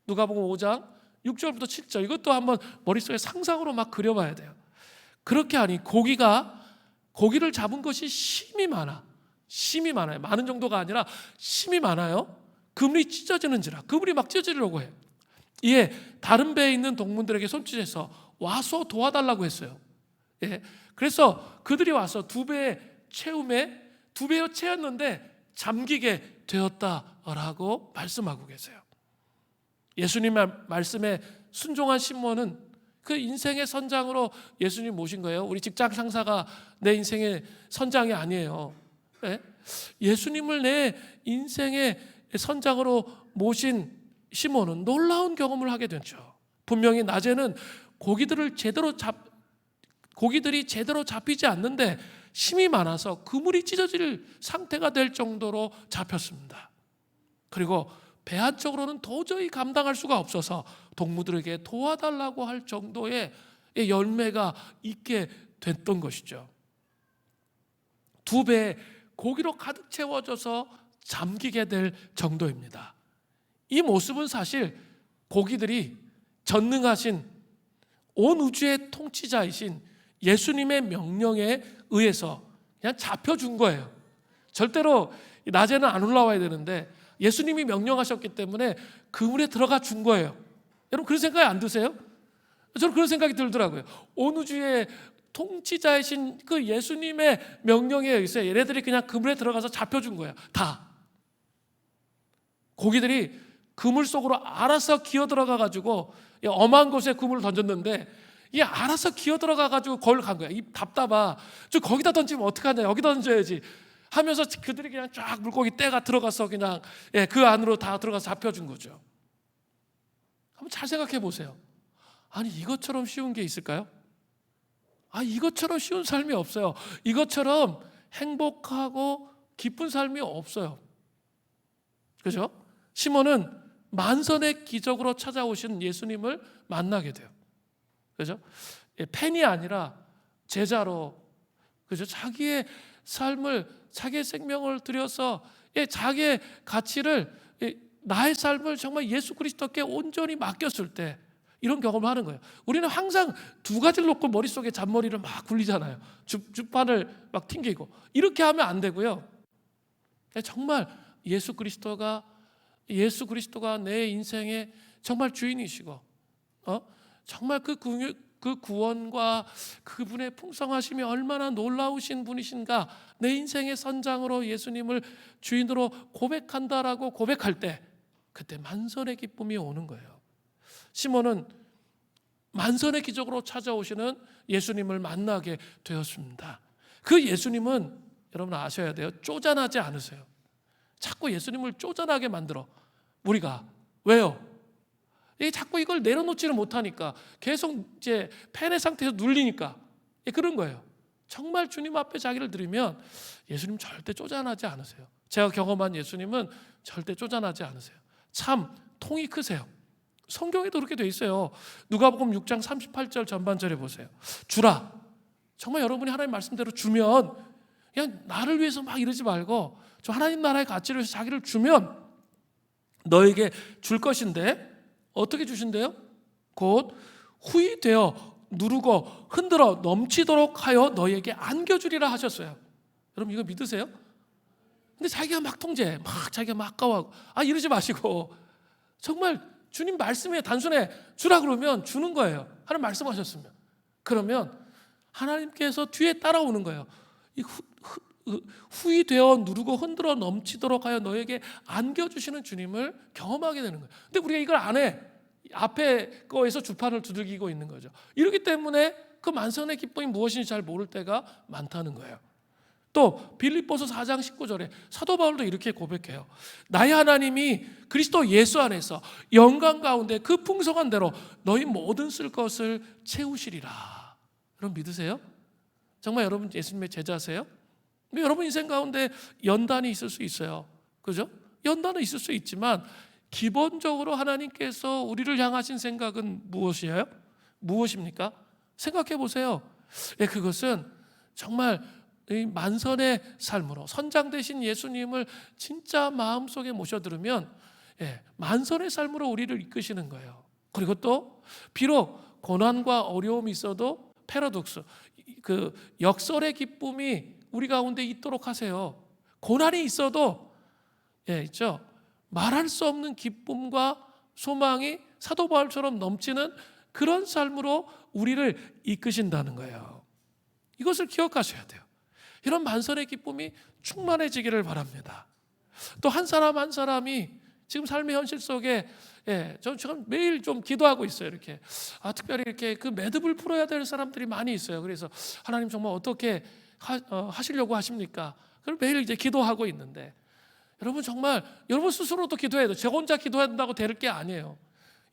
누가복음 5장 6절부터 7절 이것도 한번 머릿속에 상상으로 막 그려봐야 돼요. 그렇게 하니 고기를 잡은 것이 심이 많아요. 많은 정도가 아니라 심이 많아요. 그물이 찢어지는지라. 그물이 막 찢어지려고 해요. 이에 다른 배에 있는 동문들에게 손짓해서 와서 도와달라고 했어요. 예. 그래서 그들이 와서 두 배에 채웠는데 잠기게 되었다라고 말씀하고 계세요. 예수님의 말씀에 순종한 시몬은 그 인생의 선장으로 예수님 모신 거예요. 우리 직장 상사가 내 인생의 선장이 아니에요. 예? 예수님을 내 인생의 선장으로 모신 시몬은 놀라운 경험을 하게 됐죠. 분명히 낮에는 고기들이 제대로 잡히지 않는데 힘이 많아서 그물이 찢어질 상태가 될 정도로 잡혔습니다. 그리고 배 한쪽으로는 도저히 감당할 수가 없어서 동무들에게 도와달라고 할 정도의 열매가 있게 됐던 것이죠. 두 배에 고기로 가득 채워져서 잠기게 될 정도입니다. 이 모습은 사실 고기들이 전능하신 온 우주의 통치자이신 예수님의 명령에 의해서 그냥 잡혀준 거예요. 절대로 낮에는 안 올라와야 되는데 예수님이 명령하셨기 때문에 그물에 들어가 준 거예요. 여러분 그런 생각이 안 드세요? 저는 그런 생각이 들더라고요. 온 우주의 통치자이신 그 예수님의 명령에 의해서 얘네들이 그냥 그물에 들어가서 잡혀준 거예요. 다. 고기들이 그물 속으로 알아서 기어 들어가가지고 엄한 곳에 그물을 던졌는데 이 알아서 기어 들어가가지고 거기로 간 거야. 이 답답하. 저 거기다 던지면 어떡하냐. 여기다 던져야지. 하면서 그들이 그냥 쫙 물고기 떼가 들어가서 그냥 그 안으로 다 들어가서 잡혀준 거죠. 한번 잘 생각해 보세요. 아니 이것처럼 쉬운 게 있을까요? 이것처럼 쉬운 삶이 없어요. 이것처럼 행복하고 기쁜 삶이 없어요. 그죠? 시몬은 만선의 기적으로 찾아오신 예수님을 만나게 돼요. 그죠? 팬이 아니라 제자로, 그죠? 자기의 삶을, 자기의 생명을 들여서 자기의 가치를, 나의 삶을 정말 예수 그리스도께 온전히 맡겼을 때 이런 경험을 하는 거예요. 우리는 항상 두 가지를 놓고 머릿속에 잔머리를 막 굴리잖아요. 주판을 막 튕기고. 이렇게 하면 안 되고요. 정말 예수 그리스도가 내 인생의 정말 주인이시고 정말 그 구원과 그분의 풍성하심이 얼마나 놀라우신 분이신가, 내 인생의 선장으로 예수님을 주인으로 고백한다라고 고백할 때 그때 만선의 기쁨이 오는 거예요. 시몬은 만선의 기적으로 찾아오시는 예수님을 만나게 되었습니다. 그 예수님은 여러분 아셔야 돼요. 쪼잔하지 않으세요. 자꾸 예수님을 쪼잔하게 만들어 우리가. 왜요? 자꾸 이걸 내려놓지를 못하니까 계속 이제 팬의 상태에서 눌리니까 그런 거예요. 정말 주님 앞에 자기를 드리면 예수님 절대 쪼잔하지 않으세요. 제가 경험한 예수님은 절대 쪼잔하지 않으세요. 참 통이 크세요. 성경에도 그렇게 돼 있어요. 누가복음 6장 38절 전반절에 보세요. 주라. 정말 여러분이 하나님 말씀대로 주면 그냥 나를 위해서 막 이러지 말고 저 하나님 나라의 가치를 위해서 자기를 주면 너에게 줄 것인데 어떻게 주신대요? 곧 후히 되어 누르고 흔들어 넘치도록 하여 너에게 안겨주리라 하셨어요. 여러분 이거 믿으세요? 근데 자기가 막 통제해, 자기가 막 아까워하고 이러지 마시고 정말 주님 말씀에 단순해 주라 그러면 주는 거예요. 하나님 말씀하셨으면. 그러면 하나님께서 뒤에 따라오는 거예요. 후히 되어 누르고 흔들어 넘치도록 하여 너에게 안겨주시는 주님을 경험하게 되는 거예요. 근데 우리가 이걸 안 해. 앞에 거에서 주판을 두들기고 있는 거죠. 이렇기 때문에 그 만선의 기쁨이 무엇인지 잘 모를 때가 많다는 거예요. 또 빌립보서 4장 19절에 사도 바울도 이렇게 고백해요. 나의 하나님이 그리스도 예수 안에서 영광 가운데 그 풍성한 대로 너희 모든 쓸 것을 채우시리라. 여러분 믿으세요? 정말 여러분 예수님의 제자세요? 여러분 인생 가운데 연단이 있을 수 있어요. 그죠? 연단은 있을 수 있지만 기본적으로 하나님께서 우리를 향하신 생각은 무엇이에요? 무엇입니까? 생각해 보세요. 그것은 정말 이 만선의 삶으로 선장 되신 예수님을 진짜 마음속에 모셔들으면 만선의 삶으로 우리를 이끄시는 거예요. 그리고 또 비록 고난과 어려움이 있어도 패러독스, 그 역설의 기쁨이 우리 가운데 있도록 하세요. 고난이 있어도 있죠. 말할 수 없는 기쁨과 소망이 사도 바울처럼 넘치는 그런 삶으로 우리를 이끄신다는 거예요. 이것을 기억하셔야 돼요. 이런 만선의 기쁨이 충만해지기를 바랍니다. 또 한 사람 한 사람이 지금 삶의 현실 속에 저는 지금 매일 좀 기도하고 있어요. 이렇게 특별히 이렇게 그 매듭을 풀어야 될 사람들이 많이 있어요. 그래서 하나님 정말 어떻게 하시려고 하십니까? 그걸 매일 이제 기도하고 있는데, 여러분 정말 여러분 스스로도 기도해야 돼요. 저 혼자 기도한다고 될 게 아니에요.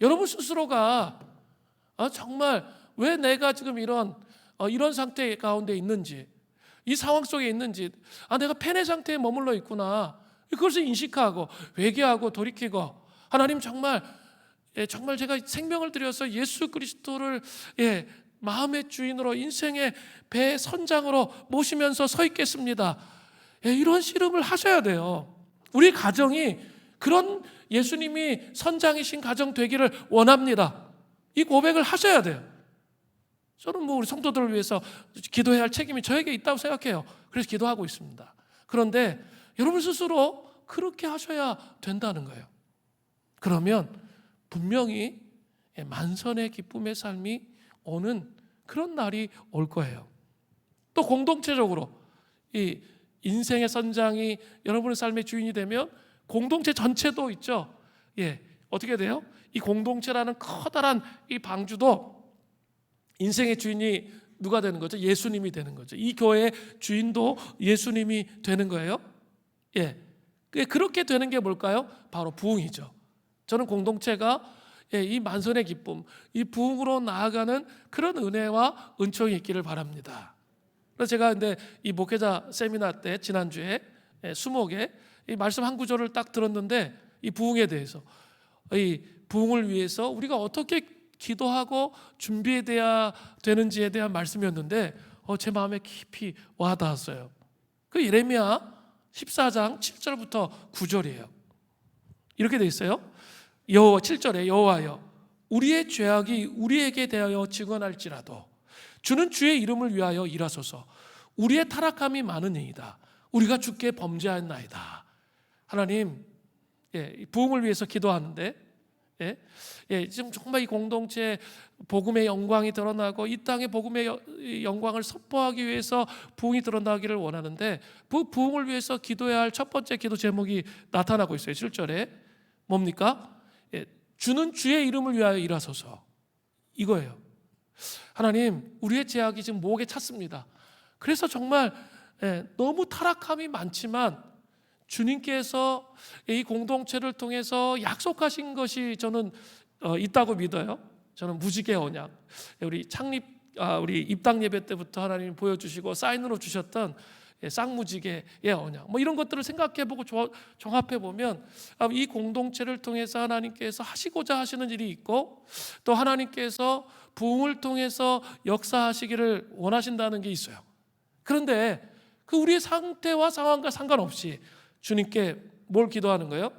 여러분 스스로가 정말 왜 내가 지금 이런 상태 가운데 있는지, 이 상황 속에 있는지, 내가 폐뇌 상태에 머물러 있구나, 그것을 인식하고 회개하고 돌이키고, 하나님 정말 제가 생명을 들여서 예수 그리스도를 마음의 주인으로, 인생의 배 선장으로 모시면서 서 있겠습니다. 이런 씨름을 하셔야 돼요. 우리 가정이 그런 예수님이 선장이신 가정 되기를 원합니다. 이 고백을 하셔야 돼요. 저는 우리 성도들을 위해서 기도해야 할 책임이 저에게 있다고 생각해요. 그래서 기도하고 있습니다. 그런데 여러분 스스로 그렇게 하셔야 된다는 거예요. 그러면 분명히 만선의 기쁨의 삶이 오는 그런 날이 올 거예요. 또 공동체적으로 이 인생의 선장이 여러분의 삶의 주인이 되면 공동체 전체도 있죠. 어떻게 돼요? 이 공동체라는 커다란 이 방주도 인생의 주인이 누가 되는 거죠? 예수님이 되는 거죠. 이 교회의 주인도 예수님이 되는 거예요. 그렇게 되는 게 뭘까요? 바로 부흥이죠. 저는 공동체가 이 만선의 기쁨, 이 부흥으로 나아가는 그런 은혜와 은총이 있기를 바랍니다. 그래서 제가 근데 이 목회자 세미나 때 지난주에 수목에 이 말씀 한 구절을 딱 들었는데, 이 부흥에 대해서, 이 부흥을 위해서 우리가 어떻게 기도하고 준비해야 되는지에 대한 말씀이었는데 제 마음에 깊이 와닿았어요. 그 예레미야 14장 7절부터 9절이에요. 이렇게 돼 있어요. 7절에 여호와여, 우리의 죄악이 우리에게 대하여 증언할지라도 주는 주의 이름을 위하여 일하소서. 우리의 타락함이 많으니이다. 우리가 주께 범죄하였나이다. 하나님, 부흥을 위해서 기도하는데, 지금 정말 이 공동체 복음의 영광이 드러나고 이 땅의 복음의 영광을 선포하기 위해서 부흥이 드러나기를 원하는데, 그 부흥을 위해서 기도해야 할 첫 번째 기도 제목이 나타나고 있어요. 7절에 뭡니까? 주는 주의 이름을 위하여 일하소서. 이거예요. 하나님, 우리의 죄악이 지금 목에 찼습니다. 그래서 정말 너무 타락함이 많지만 주님께서 이 공동체를 통해서 약속하신 것이 저는 있다고 믿어요. 저는 무지개 언약, 우리 우리 입당 예배 때부터 하나님 보여주시고 사인으로 주셨던 쌍무지개의 언약, 이런 것들을 생각해보고 종합해보면 이 공동체를 통해서 하나님께서 하시고자 하시는 일이 있고, 또 하나님께서 부흥을 통해서 역사하시기를 원하신다는 게 있어요. 그런데 그 우리의 상태와 상황과 상관없이 주님께 뭘 기도하는 거예요?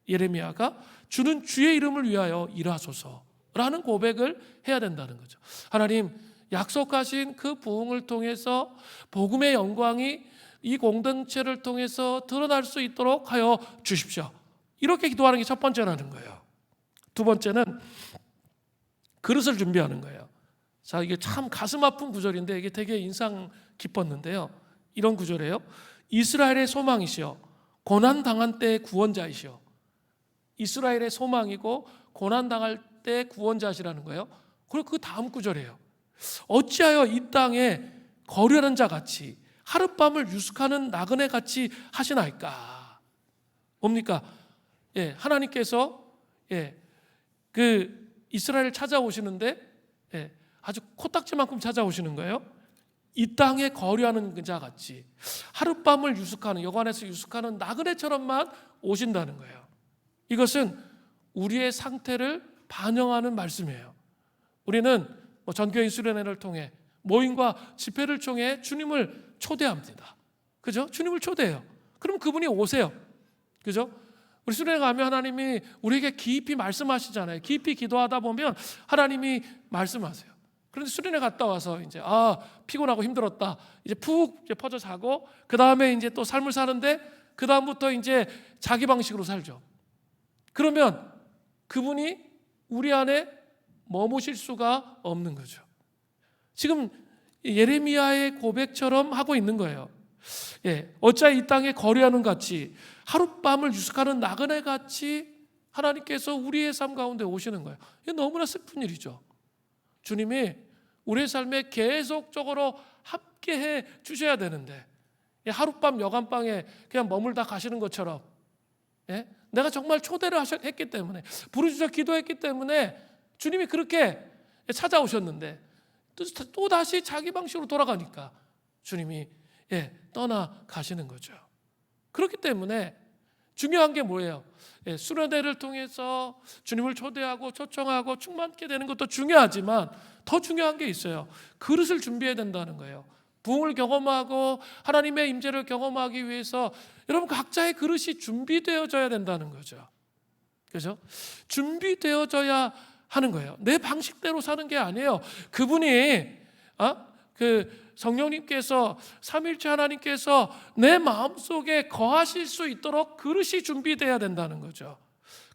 예레미야가 주는 주의 이름을 위하여 일하소서라는 고백을 해야 된다는 거죠. 하나님, 약속하신 그 부흥을 통해서 복음의 영광이 이 공동체를 통해서 드러날 수 있도록 하여 주십시오. 이렇게 기도하는 게 첫 번째라는 거예요. 두 번째는 그릇을 준비하는 거예요. 자, 이게 참 가슴 아픈 구절인데 이게 되게 인상 깊었는데요. 이런 구절이에요. 이스라엘의 소망이시여 고난 당한 때 구원자이시여. 이스라엘의 소망이고 고난 당할 때 구원자시라는 거예요. 그리고 그 다음 구절이에요. 어찌하여 이 땅에 거류하는 자 같이 하룻밤을 유숙하는 나그네 같이 하시나이까. 뭡니까? 하나님께서 그 이스라엘을 찾아오시는데 아주 코딱지만큼 찾아오시는 거예요. 이 땅에 거류하는 자 같이 하룻밤을 유숙하는, 여관에서 유숙하는 나그네처럼만 오신다는 거예요. 이것은 우리의 상태를 반영하는 말씀이에요. 우리는 전교인 수련회를 통해 모임과 집회를 통해 주님을 초대합니다. 그죠? 주님을 초대해요. 그럼 그분이 오세요. 그죠? 우리 수련회 가면 하나님이 우리에게 깊이 말씀하시잖아요. 깊이 기도하다 보면 하나님이 말씀하세요. 그런데 수련회 갔다 와서 이제 피곤하고 힘들었다. 이제 푹 이제 퍼져 자고 그 다음에 이제 또 삶을 사는데 그 다음부터 이제 자기 방식으로 살죠. 그러면 그분이 우리 안에 머무실 수가 없는 거죠. 지금 예레미야의 고백처럼 하고 있는 거예요. 어찌하여 이 땅에 거류하는 같이 하룻밤을 유숙하는 나그네 같이 하나님께서 우리의 삶 가운데 오시는 거예요. 이게 너무나 슬픈 일이죠. 주님이 우리의 삶에 계속적으로 함께해 주셔야 되는데 하룻밤 여간방에 그냥 머물다 가시는 것처럼 내가 정말 초대를 했기 때문에 부르짖어 기도했기 때문에 주님이 그렇게 찾아오셨는데 또 다시 자기 방식으로 돌아가니까 주님이 떠나가시는 거죠. 그렇기 때문에 중요한 게 뭐예요? 수련회를 통해서 주님을 초대하고 초청하고 충만케 되는 것도 중요하지만 더 중요한 게 있어요. 그릇을 준비해야 된다는 거예요. 부흥을 경험하고 하나님의 임재를 경험하기 위해서 여러분 각자의 그릇이 준비되어져야 된다는 거죠. 그죠? 준비되어져야 하는 거예요. 내 방식대로 사는 게 아니에요. 그분이 성령님께서 삼위일체 하나님께서 내 마음속에 거하실 수 있도록 그릇이 준비돼야 된다는 거죠.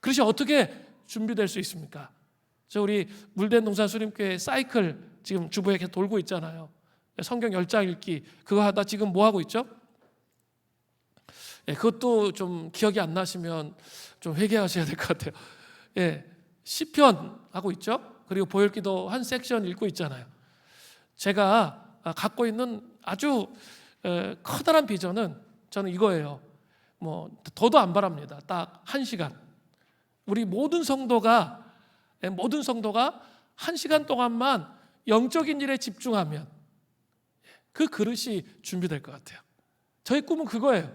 그릇이 어떻게 준비될 수 있습니까? 우리 물된 동산 수림교회 사이클 지금 주부에 계속 돌고 있잖아요. 성경 10장 읽기 그거 하다 지금 뭐 하고 있죠? 그것도 좀 기억이 안 나시면 좀 회개하셔야 될 것 같아요. 시편 하고 있죠. 그리고 보혈기도 한 섹션 읽고 있잖아요. 제가 갖고 있는 아주 커다란 비전은 저는 이거예요. 뭐 더도 안 바랍니다. 딱 1시간. 우리 모든 성도가 1시간 동안만 영적인 일에 집중하면 그 그릇이 준비될 것 같아요. 저희 꿈은 그거예요.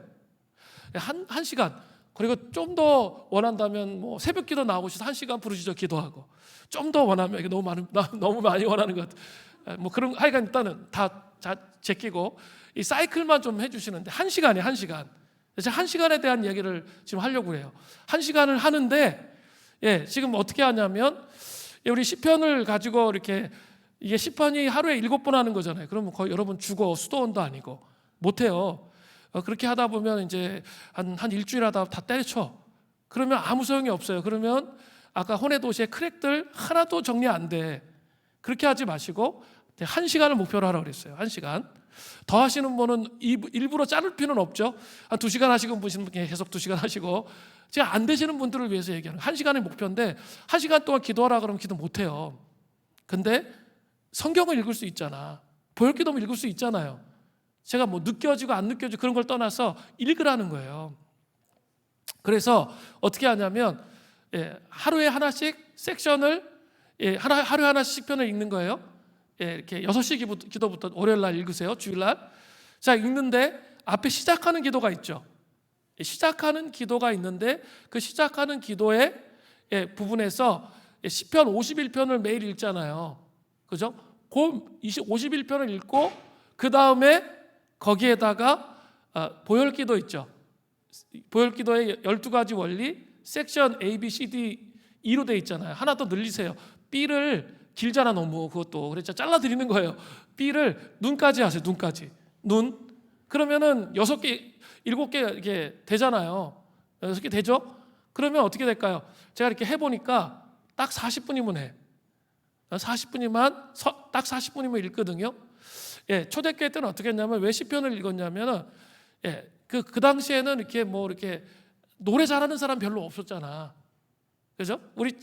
한 시간. 그리고 좀 더 원한다면 뭐 새벽기도 나오셔서 1시간 부르짖어 기도하고 좀 더 원하면 이게 너무 많이 원하는 것 같아요. 뭐 그런 하여간 일단은 다 제끼고 이 사이클만 좀 해주시는데 1시간이에요. 1시간. 제가 1시간에 대한 얘기를 지금 하려고 해요. 1시간을 하는데 지금 어떻게 하냐면 우리 시편을 가지고 이렇게 이게 시편이 하루에 7번 하는 거잖아요. 그러면 거의 여러분 죽어 수도원도 아니고 못해요. 그렇게 하다 보면 이제 한 일주일 하다 다 때려쳐. 그러면 아무 소용이 없어요. 그러면 아까 혼의 도시의 크랙들 하나도 정리 안 돼. 그렇게 하지 마시고 1시간을 목표로 하라고 그랬어요. 1시간. 더 하시는 분은 일부러 자를 필요는 없죠. 한 2시간 하시는 분은 계속 2시간 하시고 제가 안 되시는 분들을 위해서 얘기하는 1시간의 목표인데 1시간 동안 기도하라 그러면 기도 못해요. 근데 성경을 읽을 수 있잖아. 보혈기도면 읽을 수 있잖아요. 제가 뭐 느껴지고 안 느껴지고 그런 걸 떠나서 읽으라는 거예요. 그래서 어떻게 하냐면 하루에 하나씩 섹션을 하루에 하나씩 시편을 읽는 거예요. 이렇게 6시 기도부터 월요일 날 읽으세요. 주일 날. 자, 읽는데 앞에 시작하는 기도가 있죠. 시작하는 기도가 있는데 그 시작하는 기도의 부분에서 시편 51편을 매일 읽잖아요. 그죠? 그 51편을 읽고 그 다음에 거기에다가 보혈기도 있죠. 보혈기도의 12가지 원리 섹션 A, B, C, D 2로 돼 있잖아요. 하나 더 늘리세요. B를 길잖아 너무 그것도. 그래서 잘라드리는 거예요. B를 눈까지 하세요. 눈까지. 눈. 그러면은 6개, 7개 이렇게 되잖아요. 6개 되죠? 그러면 어떻게 될까요? 제가 이렇게 해보니까 딱 40분이면 해. 40분이면 딱 40분이면 읽거든요. 초대교회 때는 어떻게 했냐면 왜 시편을 읽었냐면은 그 당시에는 이렇게 노래 잘하는 사람 별로 없었잖아. 그죠? 우리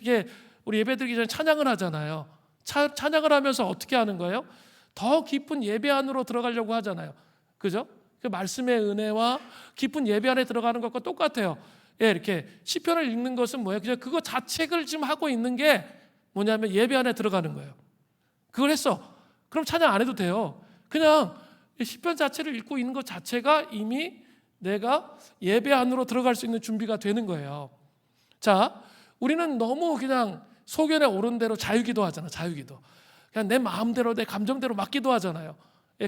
예배 드리기 전에 찬양을 하잖아요. 찬양을 하면서 어떻게 하는 거예요? 더 깊은 예배 안으로 들어가려고 하잖아요. 그죠? 그 말씀의 은혜와 깊은 예배 안에 들어가는 것과 똑같아요. 이렇게 시편을 읽는 것은 뭐예요? 그냥 그거 자책을 지금 하고 있는 게 뭐냐면 예배 안에 들어가는 거예요. 그걸 했어. 그럼 찬양 안 해도 돼요. 그냥 시편 자체를 읽고 있는 것 자체가 이미 내가 예배 안으로 들어갈 수 있는 준비가 되는 거예요. 자, 우리는 너무 그냥 소견에 오른 대로 자유기도 하잖아. 자유기도. 그냥 내 마음대로 내 감정대로 막 기도하잖아요.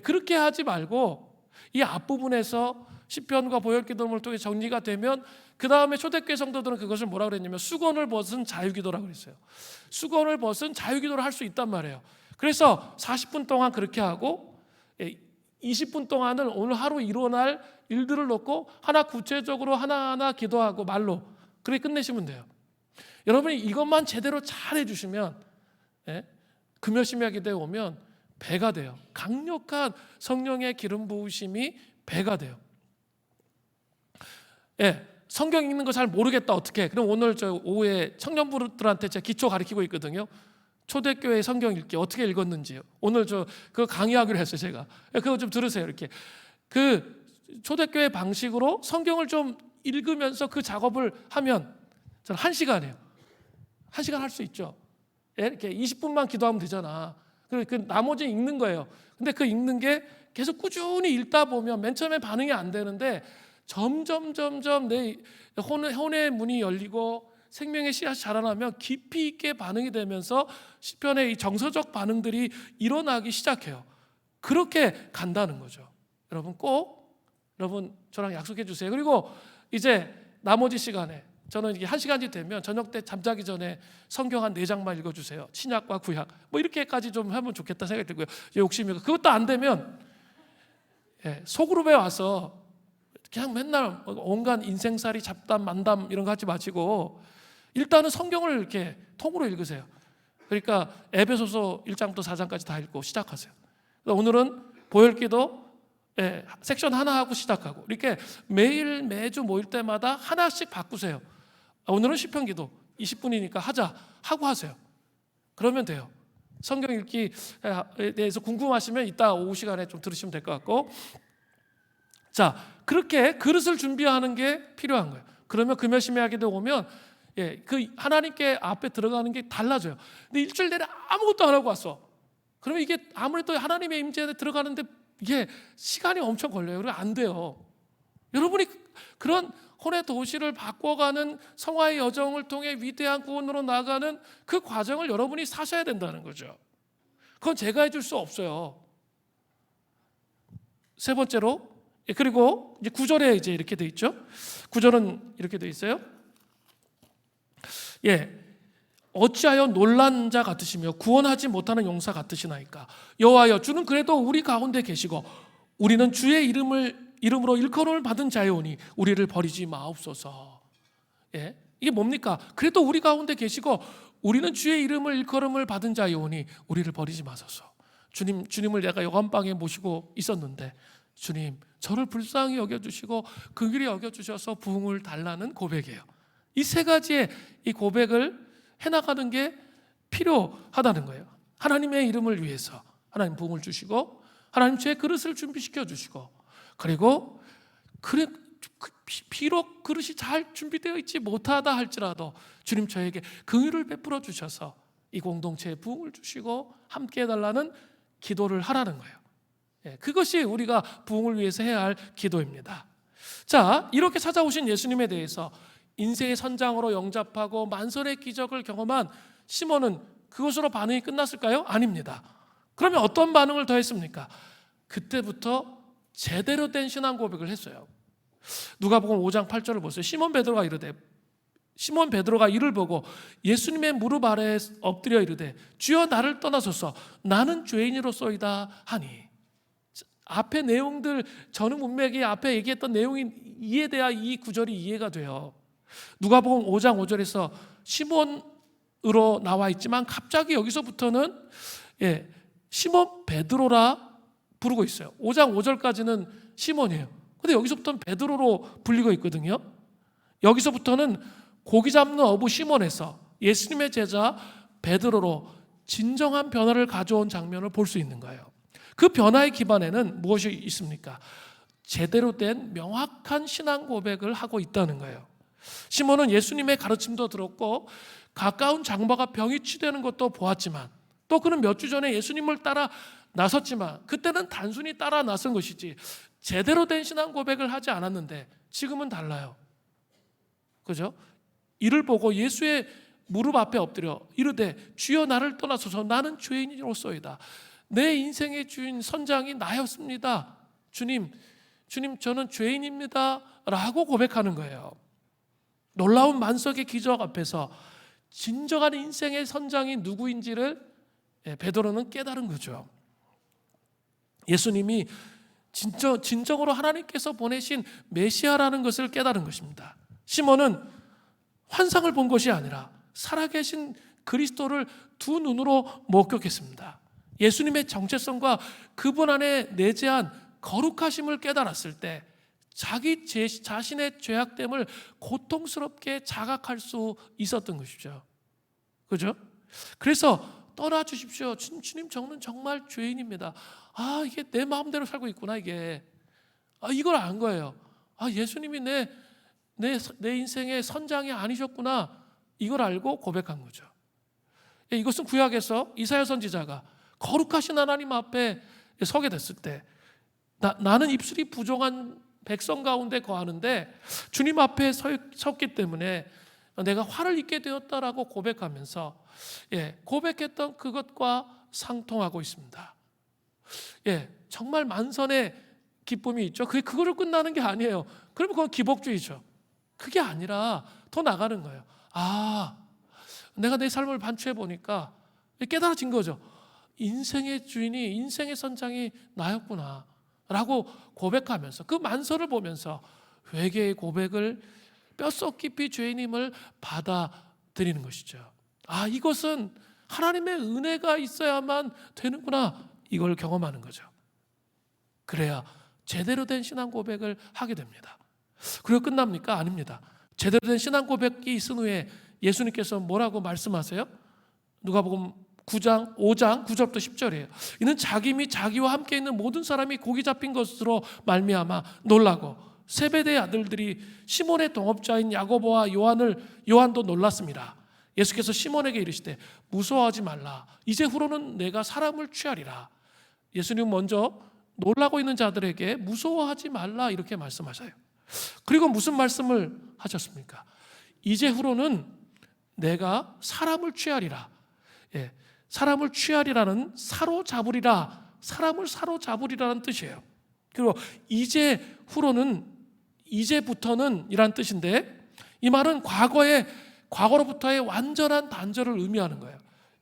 그렇게 하지 말고 이 앞부분에서 시편과 보혈기도를 통해 정리가 되면 그 다음에 초대교회 성도들은 그것을 뭐라 그랬냐면 수건을 벗은 자유기도라고 그랬어요. 수건을 벗은 자유기도를 할 수 있단 말이에요. 그래서 40분 동안 그렇게 하고 20분 동안은 오늘 하루 일어날 일들을 놓고 하나 구체적으로 하나하나 기도하고 말로 그렇게 끝내시면 돼요. 여러분이 이것만 제대로 잘 해주시면 금요심야 기도에 오면 배가 돼요. 강력한 성령의 기름 부으심이 배가 돼요. 성경 읽는 거 잘 모르겠다 어떻게? 그럼 오늘 저 오후에 청년부들한테 제가 기초 가르치고 있거든요. 초대교회 성경 읽기 어떻게 읽었는지요. 오늘 그거 강의하기로 했어요 제가. 그거 좀 들으세요. 이렇게 그 초대교회 방식으로 성경을 좀 읽으면서 그 작업을 하면 저는 1시간이에요. 1시간 할 수 있죠. 이렇게 20분만 기도하면 되잖아. 그 나머지 읽는 거예요. 근데 그 읽는 게 계속 꾸준히 읽다 보면 맨 처음에 반응이 안 되는데 점점 내 혼의 문이 열리고 생명의 씨앗이 자라나면 깊이 있게 반응이 되면서 시편의 이 정서적 반응들이 일어나기 시작해요. 그렇게 간다는 거죠. 여러분 꼭 저랑 약속해 주세요. 그리고 이제 나머지 시간에 저는 이게 1시간이 되면 저녁 때 잠자기 전에 성경 한 4장만 읽어주세요. 신약과 구약 뭐 이렇게까지 좀 하면 좋겠다 생각이 들고요. 욕심이 그것도 안 되면 소그룹에 와서 그냥 맨날 온갖 인생살이 잡담 만담 이런 거 하지 마시고 일단은 성경을 이렇게 통으로 읽으세요. 그러니까 에베소서 1장부터 4장까지 다 읽고 시작하세요. 오늘은 보혈기도 섹션 하나 하고 시작하고 이렇게 매주 모일 때마다 하나씩 바꾸세요. 오늘은 시편기도 20분이니까 하고 하세요. 그러면 돼요. 성경 읽기에 대해서 궁금하시면 이따 오후 시간에 좀 들으시면 될 것 같고, 자 그렇게 그릇을 준비하는 게 필요한 거예요. 그러면 금요심야 하기도 오면 그 하나님께 앞에 들어가는 게 달라져요. 근데 일주일 내내 아무것도 안 하고 왔어. 그러면 이게 아무래도 하나님의 임재에 들어가는데 이게 시간이 엄청 걸려요. 그리고 안 돼요. 여러분이 그런 혼의 도시를 바꿔가는 성화의 여정을 통해 위대한 구원으로 나아가는 그 과정을 여러분이 사셔야 된다는 거죠. 그건 제가 해줄 수 없어요. 세 번째로, 그리고 이제 9절에 이제 이렇게 돼 있죠. 9절은 이렇게 돼 있어요. 어찌하여 놀란 자 같으시며 구원하지 못하는 용사 같으시나이까. 여호와여, 주는 그래도 우리 가운데 계시고 우리는 주의 이름으로 일컬음을 받은 자여오니 우리를 버리지 마옵소서. 이게 뭡니까? 그래도 우리 가운데 계시고 우리는 주의 이름을 일컬음을 받은 자여오니 우리를 버리지 마소서. 주님을 내가 여관방에 모시고 있었는데 주님 저를 불쌍히 여겨주시고 긍휼히 여겨주셔서 부흥을 달라는 고백이에요. 이 세 가지의 이 고백을 해나가는 게 필요하다는 거예요. 하나님의 이름을 위해서 하나님 부흥을 주시고 하나님 제 그릇을 준비시켜 주시고, 그리고 비록 그릇이 잘 준비되어 있지 못하다 할지라도 주님 저에게 긍휼을 베풀어 주셔서 이 공동체에 부흥을 주시고 함께 해달라는 기도를 하라는 거예요. 그것이 우리가 부흥을 위해서 해야 할 기도입니다. 자, 이렇게 찾아오신 예수님에 대해서 인생의 선장으로 영접하고 만선의 기적을 경험한 시몬은 그것으로 반응이 끝났을까요? 아닙니다. 그러면 어떤 반응을 더 했습니까? 그때부터 제대로 된 신앙 고백을 했어요. 누가복음 5장 8절을 보세요. 시몬 베드로가 이를 보고 예수님의 무릎 아래에 엎드려 이르되 주여 나를 떠나소서 나는 죄인이로소이다 하니. 앞에 내용들, 전후 문맥이 앞에 얘기했던 내용이 이해돼야 이 구절이 이해가 돼요. 누가복음 5장 5절에서 시몬으로 나와 있지만 갑자기 여기서부터는 시몬 베드로라 부르고 있어요. 5장 5절까지는 시몬이에요. 근데 여기서부터는 베드로로 불리고 있거든요. 여기서부터는 고기 잡는 어부 시몬에서 예수님의 제자 베드로로 진정한 변화를 가져온 장면을 볼 수 있는 거예요. 그 변화의 기반에는 무엇이 있습니까? 제대로 된 명확한 신앙 고백을 하고 있다는 거예요. 시몬은 예수님의 가르침도 들었고 가까운 장바가 병이 치되는 것도 보았지만, 또 그는 몇 주 전에 예수님을 따라 나섰지만 그때는 단순히 따라 나선 것이지 제대로 된 신앙 고백을 하지 않았는데 지금은 달라요. 그죠? 이를 보고 예수의 무릎 앞에 엎드려 이르되 주여 나를 떠나소서 나는 죄인이로소이다. 내 인생의 주인 선장이 나였습니다. 주님 주님, 저는 죄인입니다 라고 고백하는 거예요. 놀라운 만석의 기적 앞에서 진정한 인생의 선장이 누구인지를 베드로는 깨달은 거죠. 예수님이 진정으로 하나님께서 보내신 메시아라는 것을 깨달은 것입니다. 시몬은 환상을 본 것이 아니라 살아계신 그리스도를 두 눈으로 목격했습니다. 예수님의 정체성과 그분 안에 내재한 거룩하심을 깨달았을 때 자기 자신의 죄악됨을 고통스럽게 자각할 수 있었던 것이죠. 그죠? 그래서 떠나 주십시오. 주님, 저는 정말 죄인입니다. 이게 내 마음대로 살고 있구나, 이게. 이걸 안 거예요. 예수님이 내 인생의 선장이 아니셨구나. 이걸 알고 고백한 거죠. 이것은 구약에서 이사야 선지자가 거룩하신 하나님 앞에 서게 됐을 때 나는 입술이 부정한 백성 가운데 거하는데 주님 앞에 섰기 때문에 내가 화를 입게 되었다라고 고백하면서 고백했던 그것과 상통하고 있습니다. 정말 만선의 기쁨이 있죠. 그거를 끝나는 게 아니에요. 그러면 그건 기복주의죠. 그게 아니라 더 나가는 거예요. 내가 내 삶을 반추해 보니까 깨달아진 거죠. 인생의 주인이, 인생의 선장이 나였구나 라고 고백하면서 그 만서를 보면서 회개의 고백을 뼛속 깊이 죄인임을 받아들이는 것이죠. 이것은 하나님의 은혜가 있어야만 되는구나, 이걸 경험하는 거죠. 그래야 제대로 된 신앙 고백을 하게 됩니다. 그리고 끝납니까? 아닙니다. 제대로 된 신앙 고백이 있은 후에 예수님께서 뭐라고 말씀하세요? 누가복음 9장 5장 9절부터 10절이에요. 이는 자기 및 자기와 함께 있는 모든 사람이 고기 잡힌 것으로 말미암아 놀라고 세베대의 아들들이 시몬의 동업자인 야고보와 요한도 놀랐습니다. 예수께서 시몬에게 이르시되 무서워하지 말라. 이제 후로는 내가 사람을 취하리라. 예수님 먼저 놀라고 있는 자들에게 무서워하지 말라 이렇게 말씀하셔요. 그리고 무슨 말씀을 하셨습니까? 이제 후로는 내가 사람을 취하리라. 사람을 취하리라는 사람을 사로잡으리라는 뜻이에요. 그리고 이제 후로는, 이제부터는 이란 뜻인데, 이 말은 과거로부터의 완전한 단절을 의미하는 거예요.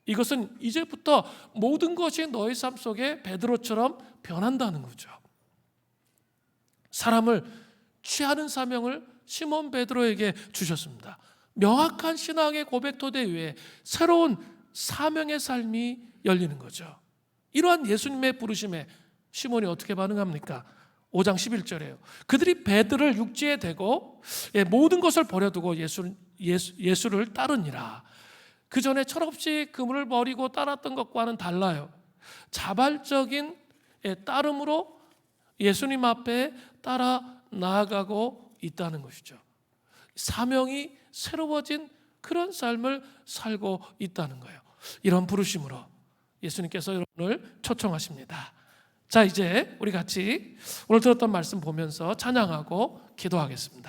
이것은 이제부터 모든 것이 너의 삶 속에 베드로처럼 변한다는 거죠. 사람을 취하는 사명을 시몬 베드로에게 주셨습니다. 명확한 신앙의 고백 토대 위에 새로운 사명의 삶이 열리는 거죠. 이러한 예수님의 부르심에 시몬이 어떻게 반응합니까? 5장 11절이에요. 그들이 배들을 육지에 대고 모든 것을 버려두고 예수를 따르니라. 그 전에 철없이 그물을 버리고 따랐던 것과는 달라요. 자발적인 따름으로 예수님 앞에 따라 나아가고 있다는 것이죠. 사명이 새로워진 그런 삶을 살고 있다는 거예요. 이런 부르심으로 예수님께서 여러분을 초청하십니다. 자, 이제 우리 같이 오늘 들었던 말씀 보면서 찬양하고 기도하겠습니다.